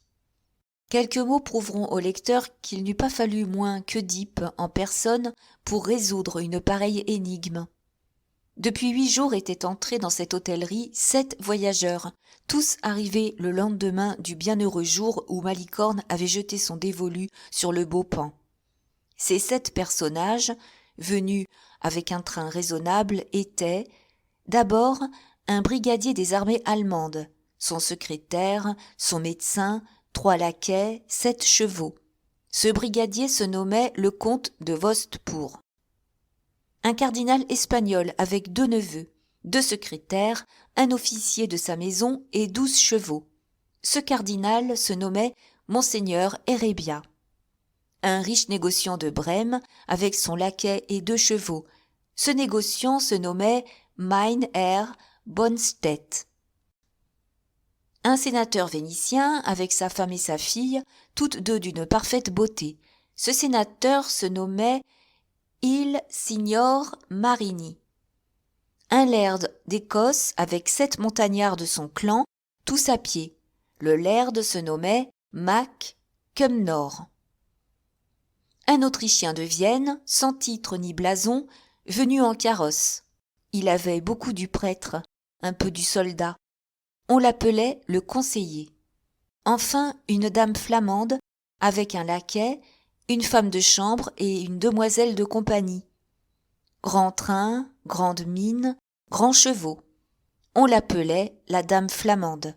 [SPEAKER 1] Quelques mots prouveront au lecteur qu'il n'eût pas fallu moins qu'Œdipe en personne pour résoudre une pareille énigme. Depuis 8 jours étaient entrés dans cette hôtellerie 7 voyageurs, tous arrivés le lendemain du bienheureux jour où Malicorne avait jeté son dévolu sur le Beaupan. Ces 7 personnages, venus avec un train raisonnable, étaient D'abord, un brigadier des armées allemandes, son secrétaire, son médecin, 3 laquais, 7 chevaux. Ce brigadier se nommait le comte de Wostpur. Un cardinal espagnol avec 2 neveux, 2 secrétaires, un officier de sa maison et 12 chevaux. Ce cardinal se nommait Monseigneur Herebia. Un riche négociant de Brême avec son laquais et 2 chevaux. Ce négociant se nommait Mein Herr Bonstedt. Un sénateur vénitien avec sa femme et sa fille, toutes 2 d'une parfaite beauté. Ce sénateur se nommait Il Signor Marini. Un laird d'Écosse avec 7 montagnards de son clan, tous à pied. Le laird se nommait Mac Cumnor. Un Autrichien de Vienne, sans titre ni blason, venu en carrosse. Il avait beaucoup du prêtre, un peu du soldat. On l'appelait le conseiller. Enfin, une dame flamande, avec un laquais, une femme de chambre et une demoiselle de compagnie. Grand train, grande mine, grands chevaux. On l'appelait la dame flamande.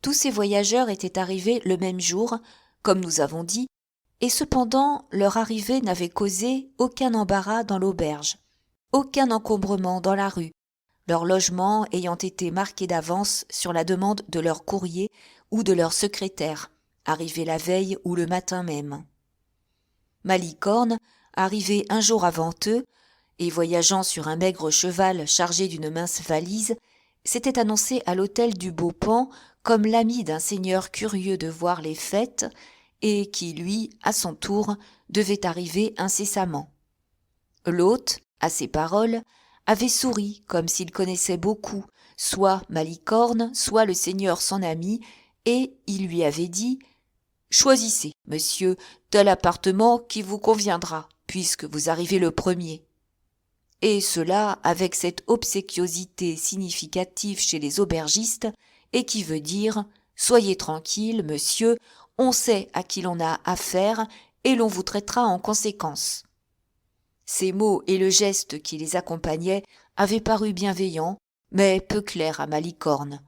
[SPEAKER 1] Tous ces voyageurs étaient arrivés le même jour, comme nous avons dit, et cependant leur arrivée n'avait causé aucun embarras dans l'auberge, aucun encombrement dans la rue, leur logement ayant été marqué d'avance sur la demande de leur courrier ou de leur secrétaire, arrivé la veille ou le matin même. Malicorne, arrivé un jour avant eux, et voyageant sur un maigre cheval chargé d'une mince valise, s'était annoncé à l'hôtel du Beaupan comme l'ami d'un seigneur curieux de voir les fêtes et qui, lui, à son tour, devait arriver incessamment. L'hôte, à ces paroles, avait souri comme s'il connaissait beaucoup, soit Malicorne, soit le seigneur son ami, et il lui avait dit « Choisissez, monsieur, tel appartement qui vous conviendra, puisque vous arrivez le premier. » Et cela avec cette obséquiosité significative chez les aubergistes, et qui veut dire « Soyez tranquille, monsieur, on sait à qui l'on a affaire, et l'on vous traitera en conséquence. » Ces mots et le geste qui les accompagnait avaient paru bienveillants, mais peu clairs à Malicorne.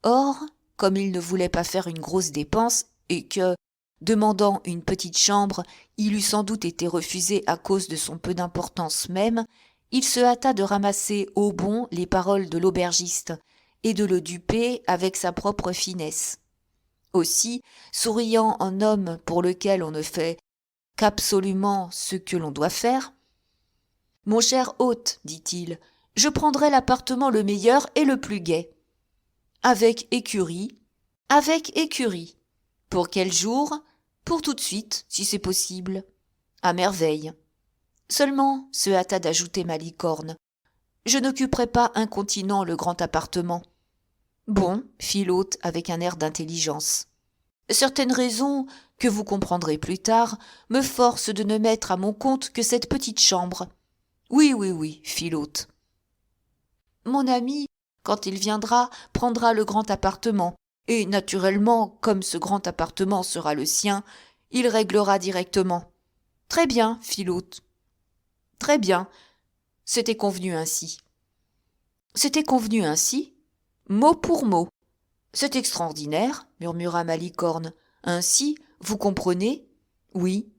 [SPEAKER 1] Or, comme il ne voulait pas faire une grosse dépense, et que, demandant une petite chambre, il eût sans doute été refusé à cause de son peu d'importance même, il se hâta de ramasser au bon les paroles de l'aubergiste, et de le duper avec sa propre finesse. Aussi, souriant en homme pour lequel on ne fait qu'absolument ce que l'on doit faire, « Mon cher hôte, dit-il, je prendrai l'appartement le meilleur et le plus gai. »« Avec écurie. »« Avec écurie. »« Pour quel jour ? » ?»« Pour tout de suite, si c'est possible. »« À merveille. » Seulement, se hâta d'ajouter Malicorne, « je n'occuperai pas incontinent le grand appartement. »« Bon, fit l'hôte avec un air d'intelligence. Certaines raisons, que vous comprendrez plus tard, me forcent de ne mettre à mon compte que cette petite chambre. »« Oui, fit l'hôte. Mon ami, quand il viendra, prendra le grand appartement, et naturellement, comme ce grand appartement sera le sien, il réglera directement. »« Très bien, fit l'hôte. »« Très bien. C'était convenu ainsi. »« C'était convenu ainsi ? Mot pour mot. »« C'est extraordinaire, murmura Malicorne. Ainsi, vous comprenez ? » ?»« Oui. »«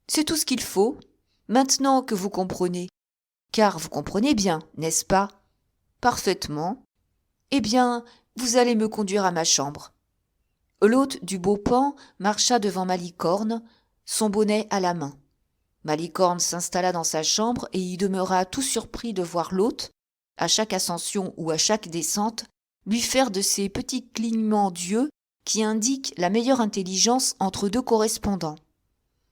[SPEAKER 1] C'est tout ce qu'il faut. Maintenant que vous comprenez. Car vous comprenez bien, n'est-ce pas ? » ?»« Parfaitement. »« Eh bien, vous allez me conduire à ma chambre. » L'hôte du Beaupan marcha devant Malicorne, son bonnet à la main. Malicorne s'installa dans sa chambre et y demeura tout surpris de voir l'hôte, à chaque ascension ou à chaque descente, lui faire de ces petits clignements d'yeux qui indiquent la meilleure intelligence entre 2 correspondants.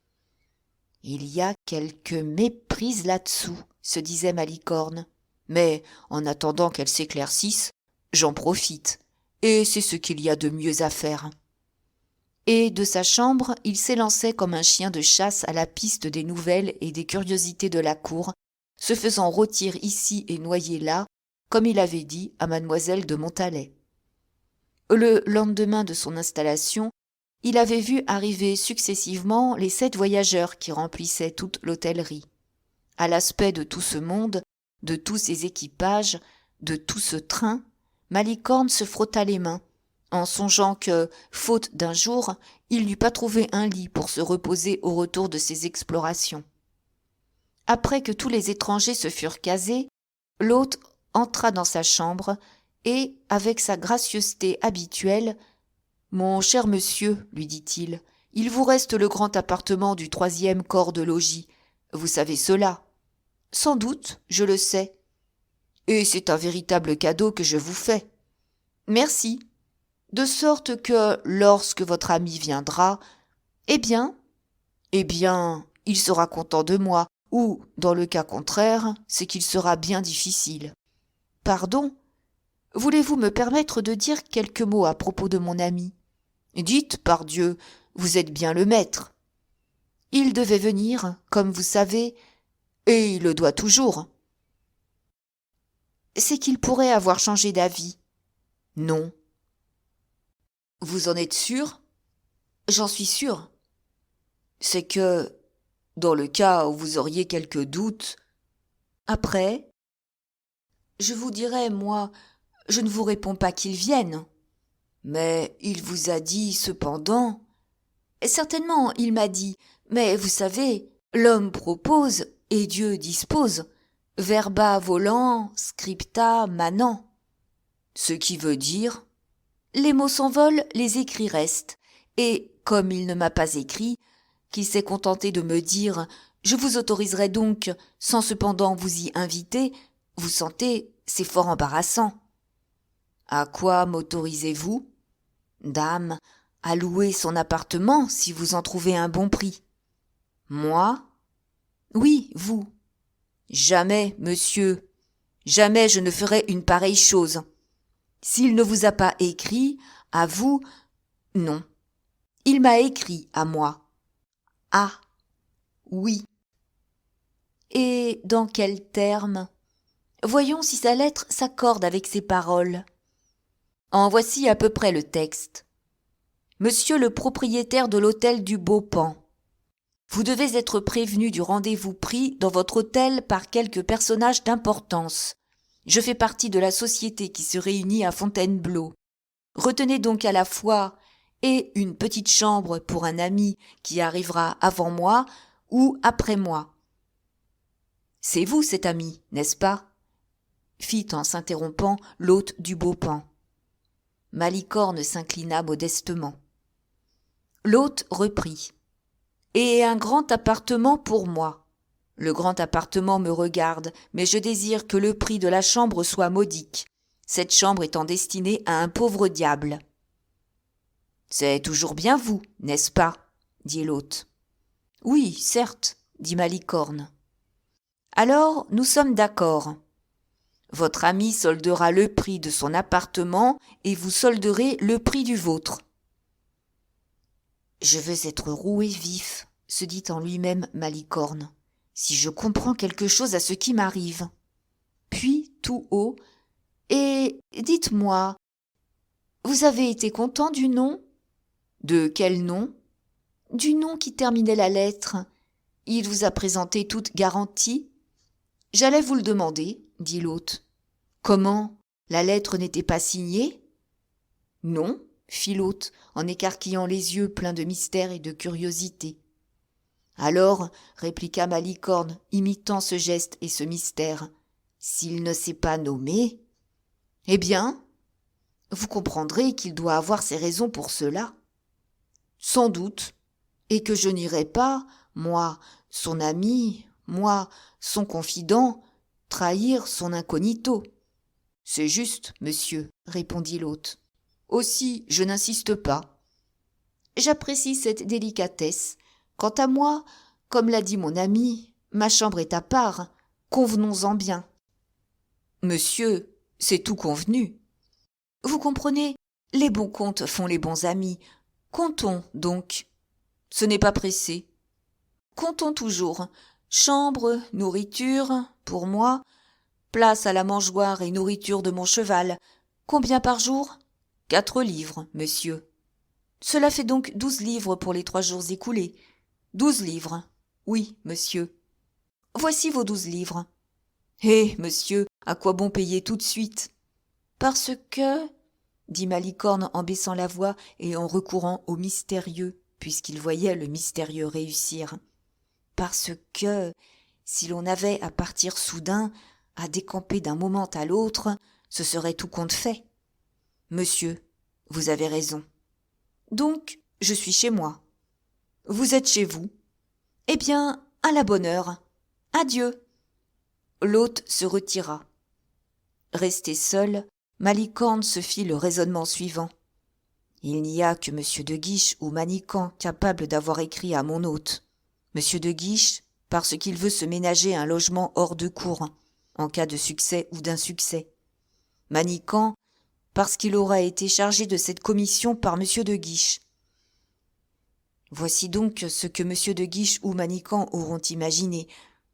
[SPEAKER 1] « Il y a quelque méprise là-dessous, » se disait Malicorne. « Mais, en attendant qu'elle s'éclaircisse, j'en profite, et c'est ce qu'il y a de mieux à faire. » Et de sa chambre, il s'élançait comme un chien de chasse à la piste des nouvelles et des curiosités de la cour, se faisant rôtir ici et noyer là, comme il avait dit à mademoiselle de Montalais. Le lendemain de son installation, il avait vu arriver successivement les 7 voyageurs qui remplissaient toute l'hôtellerie. À l'aspect de tout ce monde, de tous ces équipages, de tout ce train, Malicorne se frotta les mains, en songeant que, faute d'un jour, il n'eût pas trouvé un lit pour se reposer au retour de ses explorations. Après que tous les étrangers se furent casés, l'hôte entra dans sa chambre et, avec sa gracieuseté habituelle, « Mon cher monsieur, lui dit-il, il vous reste le grand appartement du 3e corps de logis. Vous savez cela. Sans doute, je le sais. Et c'est un véritable cadeau que je vous fais. Merci. De sorte que, lorsque votre ami viendra, eh bien, il sera content de moi, ou, dans le cas contraire, c'est qu'il sera bien difficile. Pardon, voulez-vous me permettre de dire quelques mots à propos de mon ami? Dites, pardieu, vous êtes bien le maître. Il devait venir, comme vous savez, et il le doit toujours. C'est qu'il pourrait avoir changé d'avis. Non. Vous en êtes sûr? J'en suis sûr. C'est que, dans le cas où vous auriez quelques doutes, après, je vous dirais, moi, je ne vous réponds pas qu'il vienne. Mais il vous a dit, cependant... Certainement, il m'a dit, mais vous savez, l'homme propose et Dieu dispose. Verba volant, scripta manant. Ce qui veut dire, les mots s'envolent, les écrits restent. Et, comme il ne m'a pas écrit, qu'il s'est contenté de me dire « Je vous autoriserai donc, sans cependant vous y inviter », vous sentez, c'est fort embarrassant. À quoi m'autorisez-vous? Dame, à louer son appartement si vous en trouvez un bon prix. Moi? Oui, vous. Jamais, monsieur, jamais je ne ferai une pareille chose. S'il ne vous a pas écrit, à vous, non. Il m'a écrit à moi. Ah, oui. Et dans quels termes? Voyons si sa lettre s'accorde avec ses paroles. En voici à peu près le texte. Monsieur le propriétaire de l'hôtel du Beaupan, vous devez être prévenu du rendez-vous pris dans votre hôtel par quelques personnages d'importance. Je fais partie de la société qui se réunit à Fontainebleau. Retenez donc à la fois et une petite chambre pour un ami qui arrivera avant moi ou après moi. C'est vous cet ami, n'est-ce pas? Fit en s'interrompant l'hôte du Beaupan. Malicorne s'inclina modestement. L'hôte reprit. Et un grand appartement pour moi. Le grand appartement me regarde, mais je désire que le prix de la chambre soit modique, cette chambre étant destinée à un pauvre diable. C'est toujours bien vous, n'est-ce pas? Dit l'hôte. Oui, certes, dit Malicorne. Alors, nous sommes d'accord. Votre ami soldera le prix de son appartement et vous solderez le prix du vôtre. Je veux être roué vif, se dit en lui-même Malicorne, si je comprends quelque chose à ce qui m'arrive. Puis, tout haut, et dites-moi, vous avez été content du nom? De quel nom? Du nom qui terminait la lettre. Il vous a présenté toute garantie? J'allais vous le demander, dit l'hôte. Comment? La lettre n'était pas signée? Non, fit l'hôte, en écarquillant les yeux pleins de mystère et de curiosité. Alors, répliqua Malicorne, imitant ce geste et ce mystère, s'il ne s'est pas nommé, eh bien, vous comprendrez qu'il doit avoir ses raisons pour cela. Sans doute, et que je n'irai pas, moi, son ami, moi, son confident, trahir son incognito. C'est juste, monsieur, répondit l'hôte. Aussi, je n'insiste pas. J'apprécie cette délicatesse. Quant à moi, comme l'a dit mon ami, ma chambre est à part. Convenons-en bien. Monsieur, c'est tout convenu. Vous comprenez, les bons comptes font les bons amis. Comptons donc. Ce n'est pas pressé. Comptons toujours. Chambre, nourriture, pour moi. Place à la mangeoire et nourriture de mon cheval. Combien par jour? 4 livres, monsieur. Cela fait donc 12 livres pour les 3 jours écoulés. 12 livres. Oui, monsieur. Voici vos 12 livres. Eh, monsieur, à quoi bon payer tout de suite? Parce que, dit Malicorne en baissant la voix et en recourant au mystérieux, puisqu'il voyait le mystérieux réussir. Parce que, si l'on avait à partir soudain, à décamper d'un moment à l'autre, ce serait tout compte fait. Monsieur, vous avez raison. Donc, je suis chez moi. Vous êtes chez vous. Eh bien, à la bonne heure. Adieu. L'hôte se retira. Resté seul, Malicorne se fit le raisonnement suivant. Il n'y a que M. de Guiche ou Manicamp capable d'avoir écrit à mon hôte. M. de Guiche, parce qu'il veut se ménager un logement hors de cour, en cas de succès ou d'insuccès. Manicamp, parce qu'il aura été chargé de cette commission par M. de Guiche. Voici donc ce que M. de Guiche ou Manicamp auront imaginé.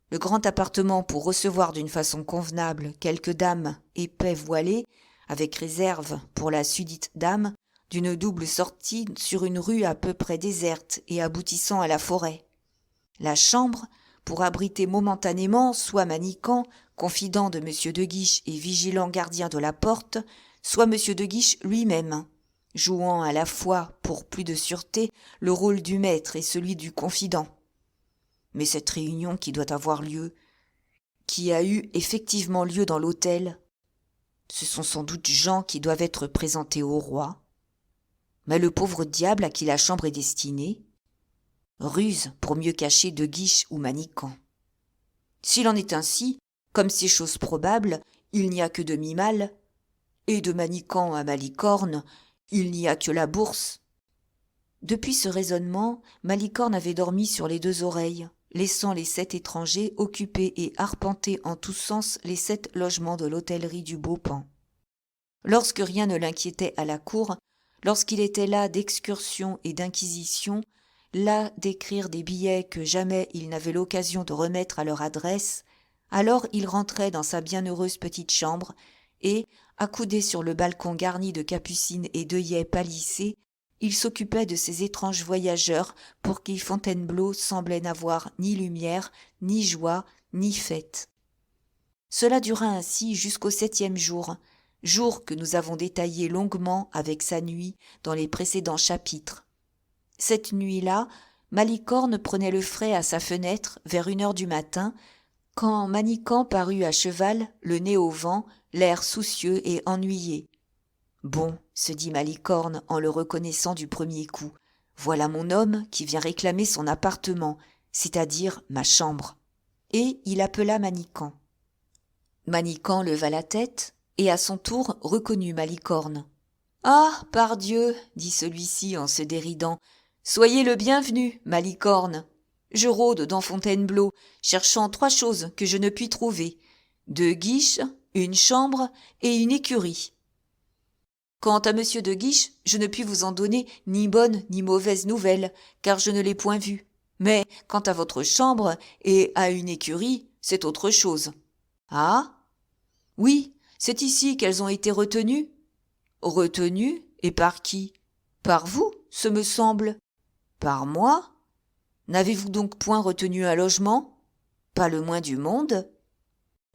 [SPEAKER 1] Le grand appartement pour recevoir d'une façon convenable quelques dames épais voilées, avec réserve pour la sudite dame, d'une double sortie sur une rue à peu près déserte et aboutissant à la forêt. La chambre, pour abriter momentanément soit Manicamp, confident de M. de Guiche et vigilant gardien de la porte, soit M. de Guiche lui-même, jouant à la fois, pour plus de sûreté, le rôle du maître et celui du confident. Mais cette réunion qui doit avoir lieu, qui a eu effectivement lieu dans l'hôtel, ce sont sans doute gens qui doivent être présentés au roi. Mais le pauvre diable à qui la chambre est destinée, ruse pour mieux cacher de Guiche ou Manicamp. S'il en est ainsi, comme c'est chose probable, il n'y a que demi-mal, et de Manicamp à Malicorne, il n'y a que la bourse. Depuis ce raisonnement, Malicorne avait dormi sur les deux oreilles, laissant les 7 étrangers occuper et arpenter en tous sens les 7 logements de l'hôtellerie du Beaupan. Lorsque rien ne l'inquiétait à la cour, lorsqu'il était là d'excursion et d'inquisition, là d'écrire des billets que jamais il n'avait l'occasion de remettre à leur adresse, alors il rentrait dans sa bienheureuse petite chambre et, accoudé sur le balcon garni de capucines et d'œillets palissés, il s'occupait de ces étranges voyageurs pour qui Fontainebleau semblait n'avoir ni lumière, ni joie, ni fête. Cela dura ainsi jusqu'au 7e jour, jour que nous avons détaillé longuement avec sa nuit dans les précédents chapitres. Cette nuit-là, Malicorne prenait le frais à sa fenêtre vers 1h du matin, quand Manicamp parut à cheval, le nez au vent, l'air soucieux et ennuyé. « Bon, se dit Malicorne en le reconnaissant du premier coup, voilà mon homme qui vient réclamer son appartement, c'est-à-dire ma chambre. » Et il appela Manicamp. Manicamp leva la tête et à son tour reconnut Malicorne. « Ah, pardieu, dit celui-ci en se déridant, soyez le bienvenu, Malicorne. Je rôde dans Fontainebleau, cherchant 3 choses que je ne puis trouver. 2 guiches, une chambre et une écurie. Quant à monsieur de Guiche, je ne puis vous en donner ni bonne ni mauvaise nouvelle, car je ne l'ai point vu. Mais quant à votre chambre et à une écurie, c'est autre chose. »« Ah ? Oui, c'est ici qu'elles ont été retenues. »« Retenues ? Et par qui ? » ?»« Par vous, ce me semble. »« Par moi ? N'avez-vous donc point retenu un logement ? » ?»« Pas le moins du monde. »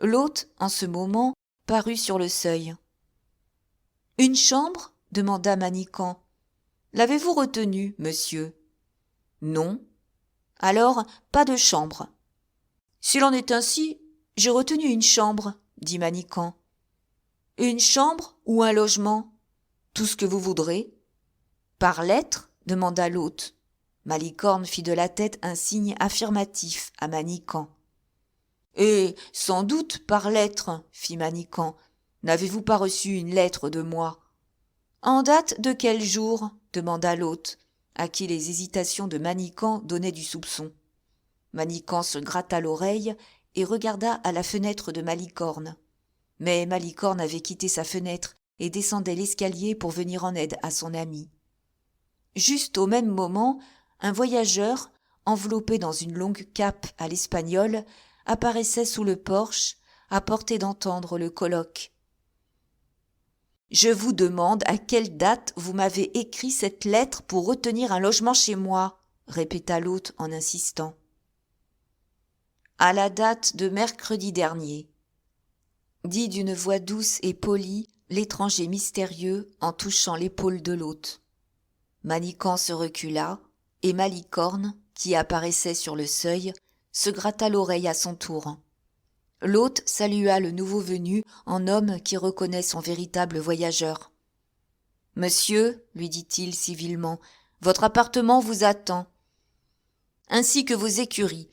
[SPEAKER 1] L'hôte, en ce moment, parut sur le seuil. « Une chambre ? » demanda Manicamp. « L'avez-vous retenue, monsieur ? » ?»« Non. »« Alors, pas de chambre. »« S'il en est ainsi, j'ai retenu une chambre, » dit Manicamp. « Une chambre ou un logement ? Tout ce que vous voudrez. »« Par lettre ? » demanda l'hôte. Malicorne fit de la tête un signe affirmatif à Manicamp. « Et sans doute par lettre, » fit Manicamp. « N'avez-vous pas reçu une lettre de moi ? » « En date de quel jour ? » demanda l'hôte, à qui les hésitations de Manicamp donnaient du soupçon. Manicamp se gratta l'oreille et regarda à la fenêtre de Malicorne. Mais Malicorne avait quitté sa fenêtre et descendait l'escalier pour venir en aide à son ami. Juste au même moment, un voyageur, enveloppé dans une longue cape à l'espagnole, apparaissait sous le porche, à portée d'entendre le colloque. « Je vous demande à quelle date vous m'avez écrit cette lettre pour retenir un logement chez moi, » répéta l'hôte en insistant. « À la date de mercredi dernier. » dit d'une voix douce et polie l'étranger mystérieux en touchant l'épaule de l'hôte. Manicamp se recula, et Malicorne, qui apparaissait sur le seuil, se gratta l'oreille à son tour. L'hôte salua le nouveau venu en homme qui reconnaît son véritable voyageur. « Monsieur, lui dit-il civilement, votre appartement vous attend, ainsi que vos écuries.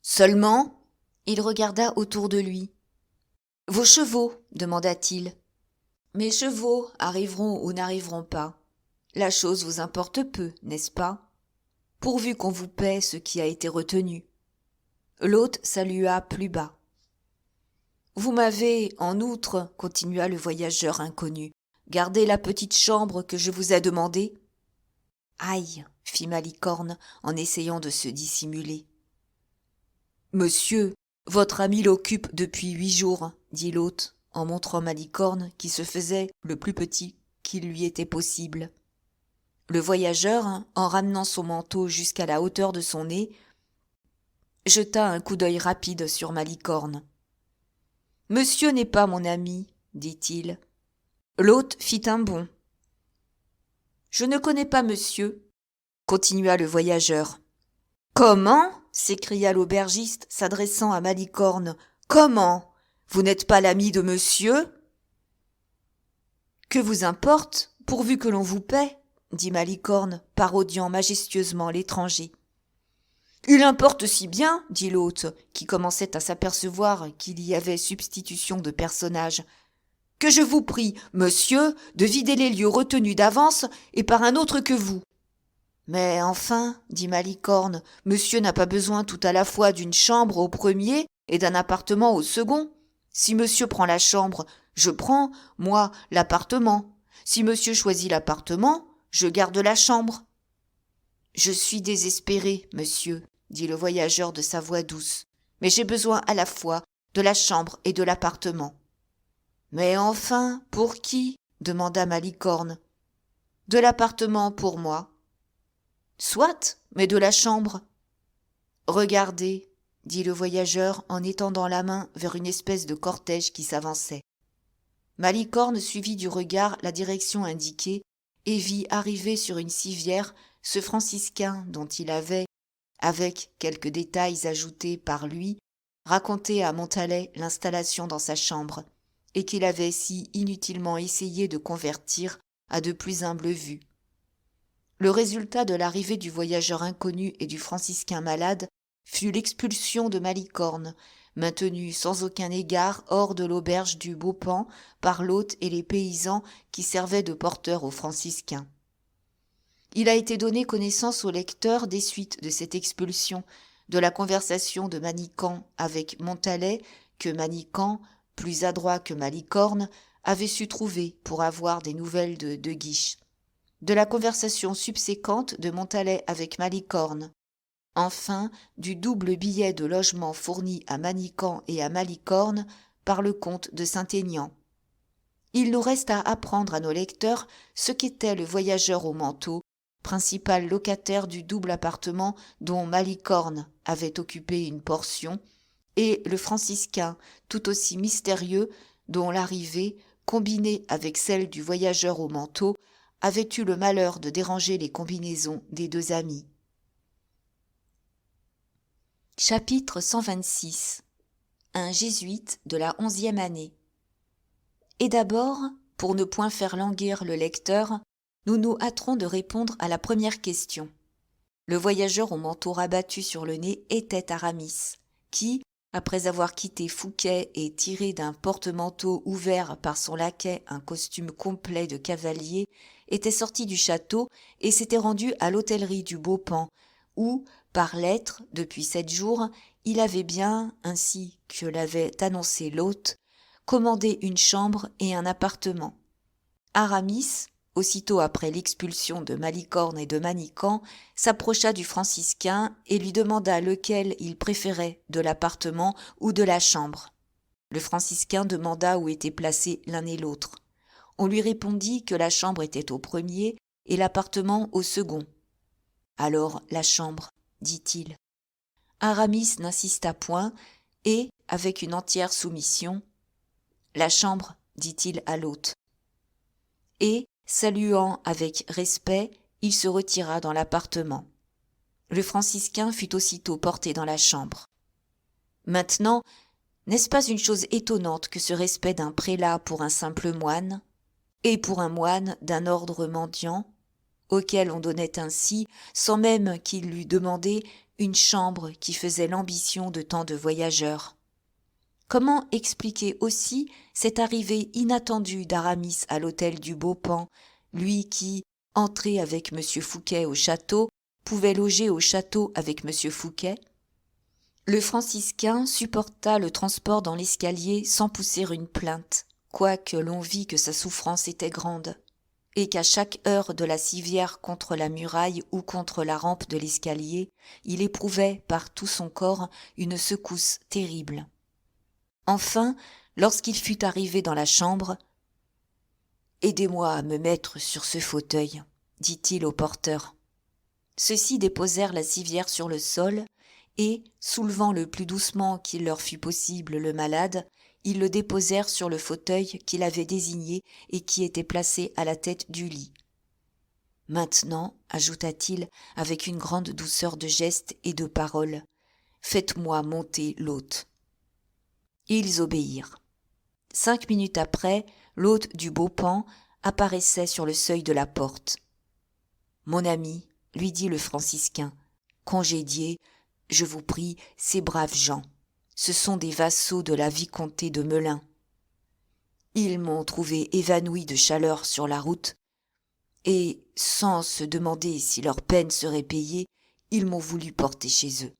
[SPEAKER 1] Seulement, il regarda autour de lui. « Vos chevaux, demanda-t-il. Mes chevaux arriveront ou n'arriveront pas. La chose vous importe peu, n'est-ce pas? Pourvu qu'on vous paie ce qui a été retenu. » L'hôte salua plus bas. « Vous m'avez, en outre, continua le voyageur inconnu, gardé la petite chambre que je vous ai demandée. »« Aïe !» fit Malicorne en essayant de se dissimuler. « Monsieur, votre ami l'occupe depuis 8 jours, dit l'hôte, en montrant Malicorne qui se faisait le plus petit qu'il lui était possible. Le voyageur, en ramenant son manteau jusqu'à la hauteur de son nez, jeta un coup d'œil rapide sur Malicorne. « Monsieur n'est pas mon ami, dit-il. » L'hôte fit un bond. « Je ne connais pas monsieur, » continua le voyageur. « Comment ?» s'écria l'aubergiste, s'adressant à Malicorne. « Comment ? Vous n'êtes pas l'ami de monsieur ?»« Que vous importe, pourvu que l'on vous paie ?» dit Malicorne, parodiant majestueusement l'étranger. « Il importe si bien, » dit l'hôte, qui commençait à s'apercevoir qu'il y avait substitution de personnages, « que je vous prie, monsieur, de vider les lieux retenus d'avance et par un autre que vous. »« Mais enfin, » dit Malicorne, « monsieur n'a pas besoin tout à la fois d'une chambre au premier et d'un appartement au second. Si monsieur prend la chambre, je prends, moi, l'appartement. Si monsieur choisit l'appartement, je garde la chambre. »« Je suis désespéré, monsieur, » dit le voyageur de sa voix douce, « mais j'ai besoin à la fois de la chambre et de l'appartement. »« Mais enfin, pour qui ?» demanda Malicorne. « De l'appartement pour moi. »« Soit, mais de la chambre. »« Regardez, » dit le voyageur en étendant la main vers une espèce de cortège qui s'avançait. Malicorne suivit du regard la direction indiquée et vit arriver sur une civière ce franciscain dont il avait, avec quelques détails ajoutés par lui, raconté à Montalais l'installation dans sa chambre, et qu'il avait si inutilement essayé de convertir à de plus humbles vues. Le résultat de l'arrivée du voyageur inconnu et du franciscain malade fut l'expulsion de Malicorne, maintenu sans aucun égard hors de l'auberge du Beaupan par l'hôte et les paysans qui servaient de porteurs aux franciscains. Il a été donné connaissance au lecteur des suites de cette expulsion, de la conversation de Manicamp avec Montalais, que Manicamp, plus adroit que Malicorne, avait su trouver pour avoir des nouvelles de De Guiche, de la conversation subséquente de Montalais avec Malicorne, enfin du double billet de logement fourni à Manicamp et à Malicorne par le comte de Saint-Aignan. Il nous reste à apprendre à nos lecteurs ce qu'était le voyageur au manteau, principal locataire du double appartement dont Malicorne avait occupé une portion, et le franciscain tout aussi mystérieux dont l'arrivée, combinée avec celle du voyageur au manteau, avait eu le malheur de déranger les combinaisons des deux amis. Chapitre 126. Un jésuite de la 11e année. Et d'abord, pour ne point faire languir le lecteur, nous nous hâterons de répondre à la première question. Le voyageur au manteau rabattu sur le nez était Aramis, qui, après avoir quitté Fouquet et tiré d'un porte-manteau ouvert par son laquais un costume complet de cavalier, était sorti du château et s'était rendu à l'hôtellerie du Beaupan, où, par lettre, depuis 7 jours, il avait bien, ainsi que l'avait annoncé l'hôte, commandé une chambre et un appartement. Aramis, aussitôt après l'expulsion de Malicorne et de Manicamp, s'approcha du franciscain et lui demanda lequel il préférait, de l'appartement ou de la chambre. Le franciscain demanda où étaient placés l'un et l'autre. On lui répondit que la chambre était au premier et l'appartement au second. « Alors la chambre, » dit-il. Aramis n'insista point et, avec une entière soumission, La chambre, dit-il à l'hôte. Et, saluant avec respect, il se retira dans l'appartement. Le franciscain fut aussitôt porté dans la chambre. Maintenant, n'est-ce pas une chose étonnante que ce respect d'un prélat pour un simple moine, et pour un moine d'un ordre mendiant, auquel on donnait ainsi, sans même qu'il l'eût demandé, une chambre qui faisait l'ambition de tant de voyageurs? Comment expliquer aussi cette arrivée inattendue d'Aramis à l'hôtel du Beaupan, lui qui, entré avec M. Fouquet au château, pouvait loger au château avec M. Fouquet? Le franciscain supporta le transport dans l'escalier sans pousser une plainte, quoique l'on vit que sa souffrance était grande, et qu'à chaque heure de la civière contre la muraille ou contre la rampe de l'escalier, il éprouvait par tout son corps une secousse terrible. Enfin, lorsqu'il fut arrivé dans la chambre, « Aidez-moi à me mettre sur ce fauteuil, » dit-il au porteur. Ceux-ci déposèrent la civière sur le sol, et, soulevant le plus doucement qu'il leur fut possible le malade, ils le déposèrent sur le fauteuil qu'il avait désigné et qui était placé à la tête du lit. « Maintenant, ajouta-t-il avec une grande douceur de geste et de parole, faites-moi monter l'hôte. » Ils obéirent. 5 minutes après, l'hôte du Beaupan apparaissait sur le seuil de la porte. « Mon ami, lui dit le franciscain, congédiez, je vous prie, ces braves gens. Ce sont des vassaux de la vicomté de Melun. Ils m'ont trouvé évanoui de chaleur sur la route, et, sans se demander si leur peine serait payée, ils m'ont voulu porter chez eux.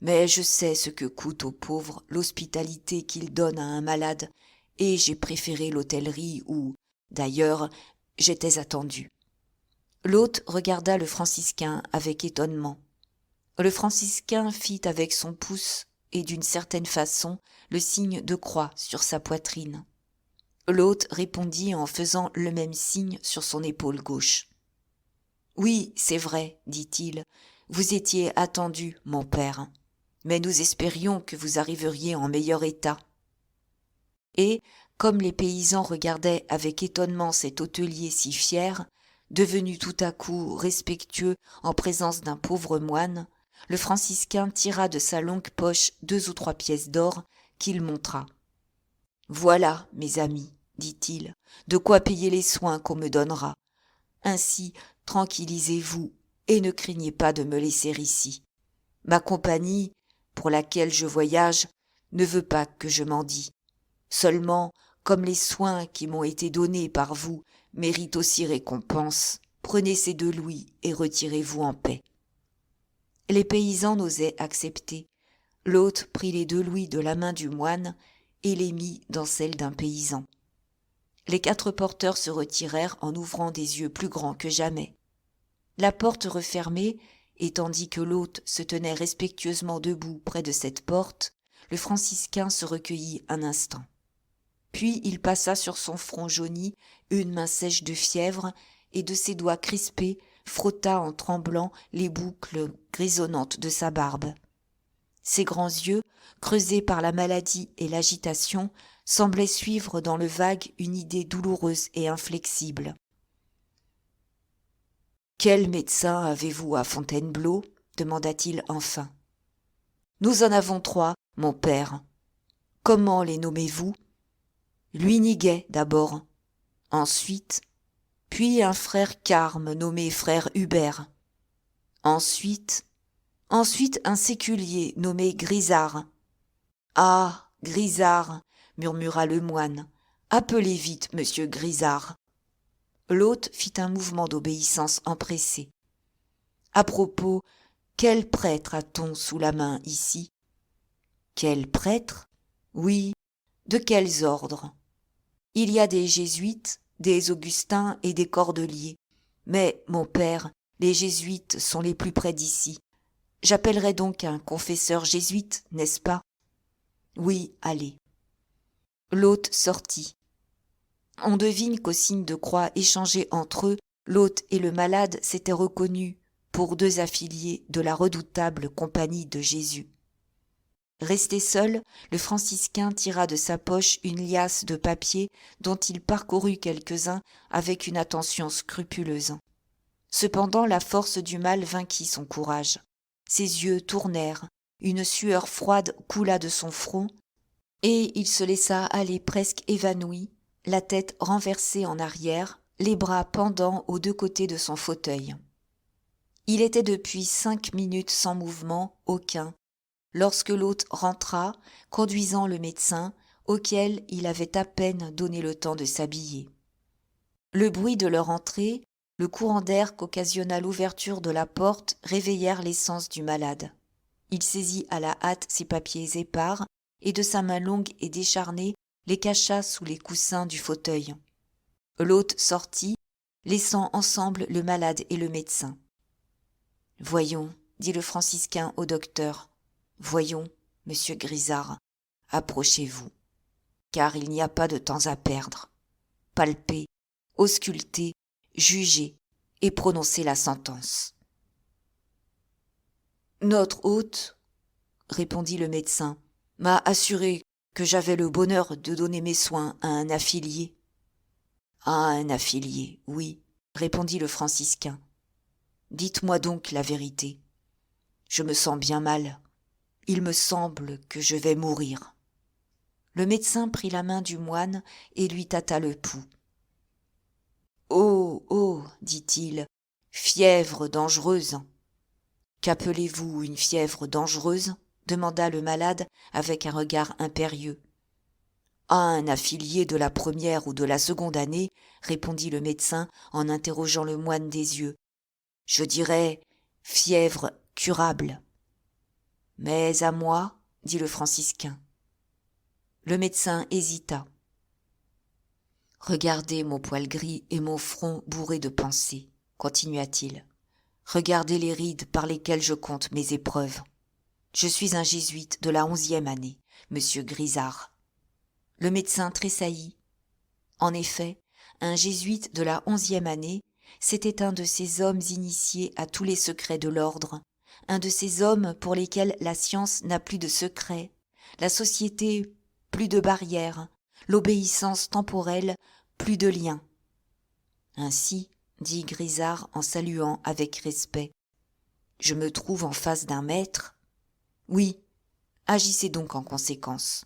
[SPEAKER 1] Mais je sais ce que coûte aux pauvres l'hospitalité qu'ils donnent à un malade, et j'ai préféré l'hôtellerie où, d'ailleurs, j'étais attendu. » L'hôte regarda le franciscain avec étonnement. Le franciscain fit avec son pouce, et d'une certaine façon, le signe de croix sur sa poitrine. L'hôte répondit en faisant le même signe sur son épaule gauche. « Oui, c'est vrai, dit-il, vous étiez attendu, mon père, mais nous espérions que vous arriveriez en meilleur état. » Et, comme les paysans regardaient avec étonnement cet hôtelier si fier, devenu tout à coup respectueux en présence d'un pauvre moine, le franciscain tira de sa longue poche 2 ou 3 pièces d'or qu'il montra. « Voilà, mes amis, dit-il, de quoi payer les soins qu'on me donnera. Ainsi, tranquillisez-vous et ne craignez pas de me laisser ici. Ma compagnie, pour laquelle je voyage, ne veut pas que je mendie. Seulement, comme les soins qui m'ont été donnés par vous méritent aussi récompense, prenez ces 2 louis et retirez-vous en paix. » Les paysans n'osaient accepter. L'hôte prit les 2 louis de la main du moine et les mit dans celle d'un paysan. Les 4 porteurs se retirèrent en ouvrant des yeux plus grands que jamais. La porte refermée, et tandis que l'hôte se tenait respectueusement debout près de cette porte, le franciscain se recueillit un instant. Puis il passa sur son front jauni une main sèche de fièvre et de ses doigts crispés frotta en tremblant les boucles grisonnantes de sa barbe. Ses grands yeux, creusés par la maladie et l'agitation, semblaient suivre dans le vague une idée douloureuse et inflexible. « Quel médecin avez-vous à Fontainebleau ?» demanda-t-il enfin. « Nous en avons 3, mon père. Comment les nommez-vous ? Luyniguet d'abord, ensuite, puis un frère carme nommé frère Hubert. Ensuite un séculier nommé Grisard. »« Ah, Grisard, » murmura le moine, « appelez vite monsieur Grisard. » L'hôte fit un mouvement d'obéissance empressé. « À propos, quel prêtre a-t-on sous la main ici ?»« Quel prêtre ? Oui, de quels ordres ? Il y a des jésuites, des augustins et des cordeliers. Mais, mon père, les jésuites sont les plus près d'ici. J'appellerai donc un confesseur jésuite, n'est-ce pas ? Oui, allez. » L'hôte sortit. On devine qu'au signe de croix échangé entre eux, l'hôte et le malade s'étaient reconnus pour 2 affiliés de la redoutable compagnie de Jésus. Resté seul, le franciscain tira de sa poche une liasse de papiers dont il parcourut quelques-uns avec une attention scrupuleuse. Cependant la force du mal vainquit son courage. Ses yeux tournèrent, une sueur froide coula de son front, et il se laissa aller presque évanoui, la tête renversée en arrière, les bras pendant aux 2 côtés de son fauteuil. Il était depuis 5 minutes sans mouvement aucun, lorsque l'hôte rentra, conduisant le médecin, auquel il avait à peine donné le temps de s'habiller. Le bruit de leur entrée, le courant d'air qu'occasionna l'ouverture de la porte réveillèrent l'essence du malade. Il saisit à la hâte ses papiers épars et de sa main longue et décharnée les cacha sous les coussins du fauteuil. L'hôte sortit, laissant ensemble le malade et le médecin. « Voyons, dit le franciscain au docteur, voyons, monsieur Grisart, approchez-vous, car il n'y a pas de temps à perdre. Palpez, auscultez, jugez et prononcez la sentence. » Notre hôte, répondit le médecin, m'a assuré que j'avais le bonheur de donner mes soins à un affilié. À un affilié, oui, répondit le franciscain. Dites-moi donc la vérité. Je me sens bien mal. Il me semble que je vais mourir. Le médecin prit la main du moine et lui tâta le pouls. Oh, oh, dit-il, fièvre dangereuse. Qu'appelez-vous une fièvre dangereuse? Demanda le malade avec un regard impérieux. À un affilié de la première ou de la seconde année, répondit le médecin en interrogeant le moine des yeux. Je dirais fièvre curable. Mais à moi, dit le franciscain. Le médecin hésita. Regardez mon poil gris et mon front bourré de pensées, continua-t-il. Regardez les rides par lesquelles je compte mes épreuves. Je suis un jésuite de la 11e année, monsieur Grisart. Le médecin tressaillit. En effet, un jésuite de la 11e année, c'était un de ces hommes initiés à tous les secrets de l'ordre, un de ces hommes pour lesquels la science n'a plus de secrets, la société plus de barrières, l'obéissance temporelle plus de liens. Ainsi, dit Grisart en saluant avec respect, je me trouve en face d'un maître. Oui, agissez donc en conséquence.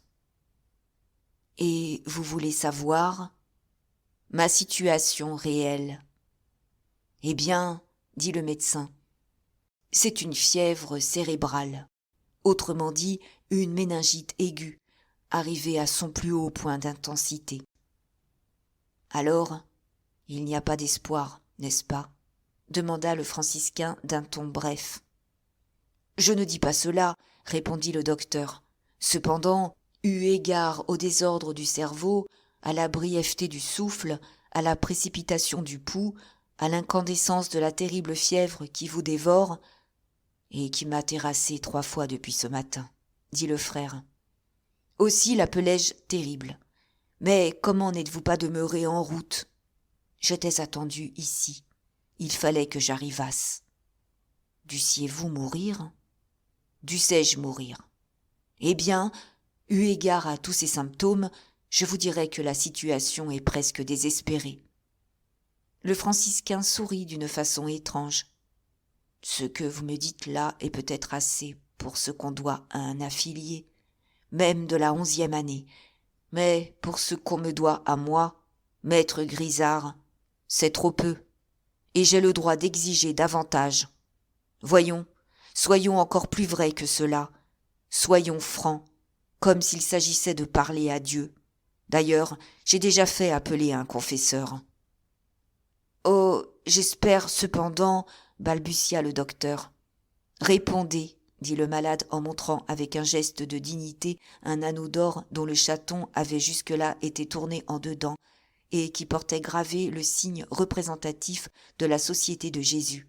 [SPEAKER 1] Et vous voulez savoir ma situation réelle? Eh bien, dit le médecin, c'est une fièvre cérébrale, autrement dit une méningite aiguë, arrivée à son plus haut point d'intensité. Alors, il n'y a pas d'espoir, n'est-ce pas? Demanda le franciscain d'un ton bref. Je ne dis pas cela, répondit le docteur. Cependant, eu égard au désordre du cerveau, à la brièveté du souffle, à la précipitation du pouls, à l'incandescence de la terrible fièvre qui vous dévore, et qui m'a terrassé 3 fois depuis ce matin, dit le frère. Aussi l'appelai-je terrible. Mais comment n'êtes-vous pas demeuré en route? J'étais attendu ici. Il fallait que j'arrivasse. Dussiez-vous mourir? Dussé-je mourir? Eh bien, eu égard à tous ces symptômes, je vous dirais que la situation est presque désespérée. Le franciscain sourit d'une façon étrange. Ce que vous me dites là est peut-être assez pour ce qu'on doit à un affilié, même de la 11e année, mais pour ce qu'on me doit à moi, maître Grisart, c'est trop peu, et j'ai le droit d'exiger davantage. Voyons, soyons encore plus vrais que cela, soyons francs, comme s'il s'agissait de parler à Dieu. D'ailleurs, j'ai déjà fait appeler un confesseur. « Oh, j'espère cependant, » balbutia le docteur. « Répondez, » dit le malade en montrant avec un geste de dignité un anneau d'or dont le chaton avait jusque-là été tourné en dedans et qui portait gravé le signe représentatif de la Société de Jésus.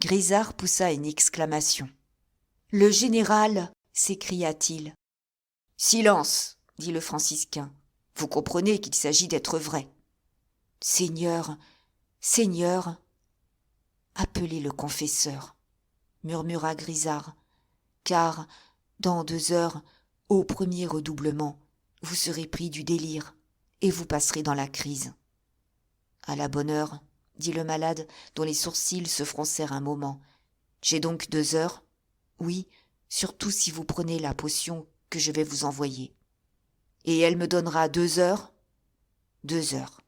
[SPEAKER 1] Grisart poussa une exclamation. « Le général !» s'écria-t-il. « Silence !» dit le franciscain. « Vous comprenez qu'il s'agit d'être vrai. »« Seigneur, Seigneur !» « Appelez le confesseur, » murmura Grisart, car, Dans 2 heures, au premier redoublement, vous serez pris du délire et vous passerez dans la crise. À la bonne heure, dit le malade, dont les sourcils se froncèrent un moment. J'ai donc 2 heures? Oui, surtout si vous prenez la potion que je vais vous envoyer. Et elle me donnera 2 heures? 2 heures.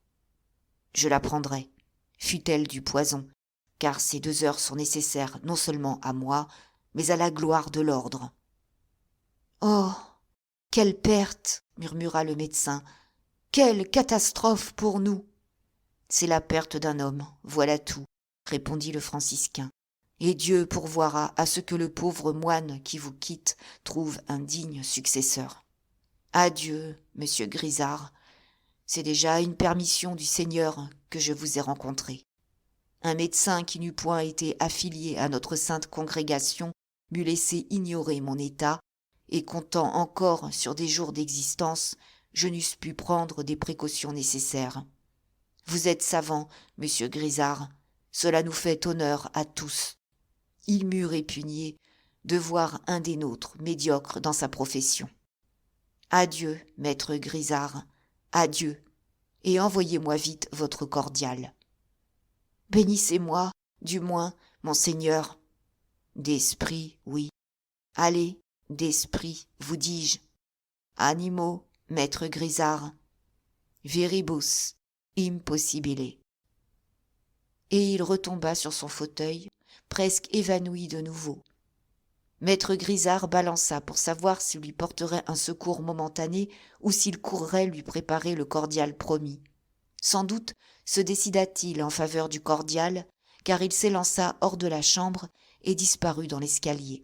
[SPEAKER 1] Je la prendrai, fût-elle du poison, car ces 2 heures sont nécessaires non seulement à moi, mais à la gloire de l'ordre. Oh, quelle perte, murmura le médecin, quelle catastrophe pour nous! C'est la perte d'un homme, voilà tout, répondit le franciscain. Et Dieu pourvoira à ce que le pauvre moine qui vous quitte trouve un digne successeur. Adieu, monsieur Grisard. C'est déjà une permission du Seigneur que je vous ai rencontré. Un médecin qui n'eût point été affilié à notre sainte congrégation m'eût laissé ignorer mon état, et comptant encore sur des jours d'existence, je n'eusse pu prendre des précautions nécessaires. Vous êtes savant, monsieur Grisard, cela nous fait honneur à tous. Il m'eût répugné de voir un des nôtres médiocre dans sa profession. Adieu, maître Grisard, adieu, et envoyez-moi vite votre cordial. Bénissez-moi, du moins, monseigneur. D'esprit, oui. Allez, d'esprit, vous dis-je. Animo, maître Grisard. Viribus impossibile. Et il retomba sur son fauteuil, presque évanoui de nouveau. Maître Grisard balança pour savoir s'il lui porterait un secours momentané ou s'il courrait lui préparer le cordial promis. Sans doute se décida-t-il en faveur du cordial, car il s'élança hors de la chambre et disparut dans l'escalier.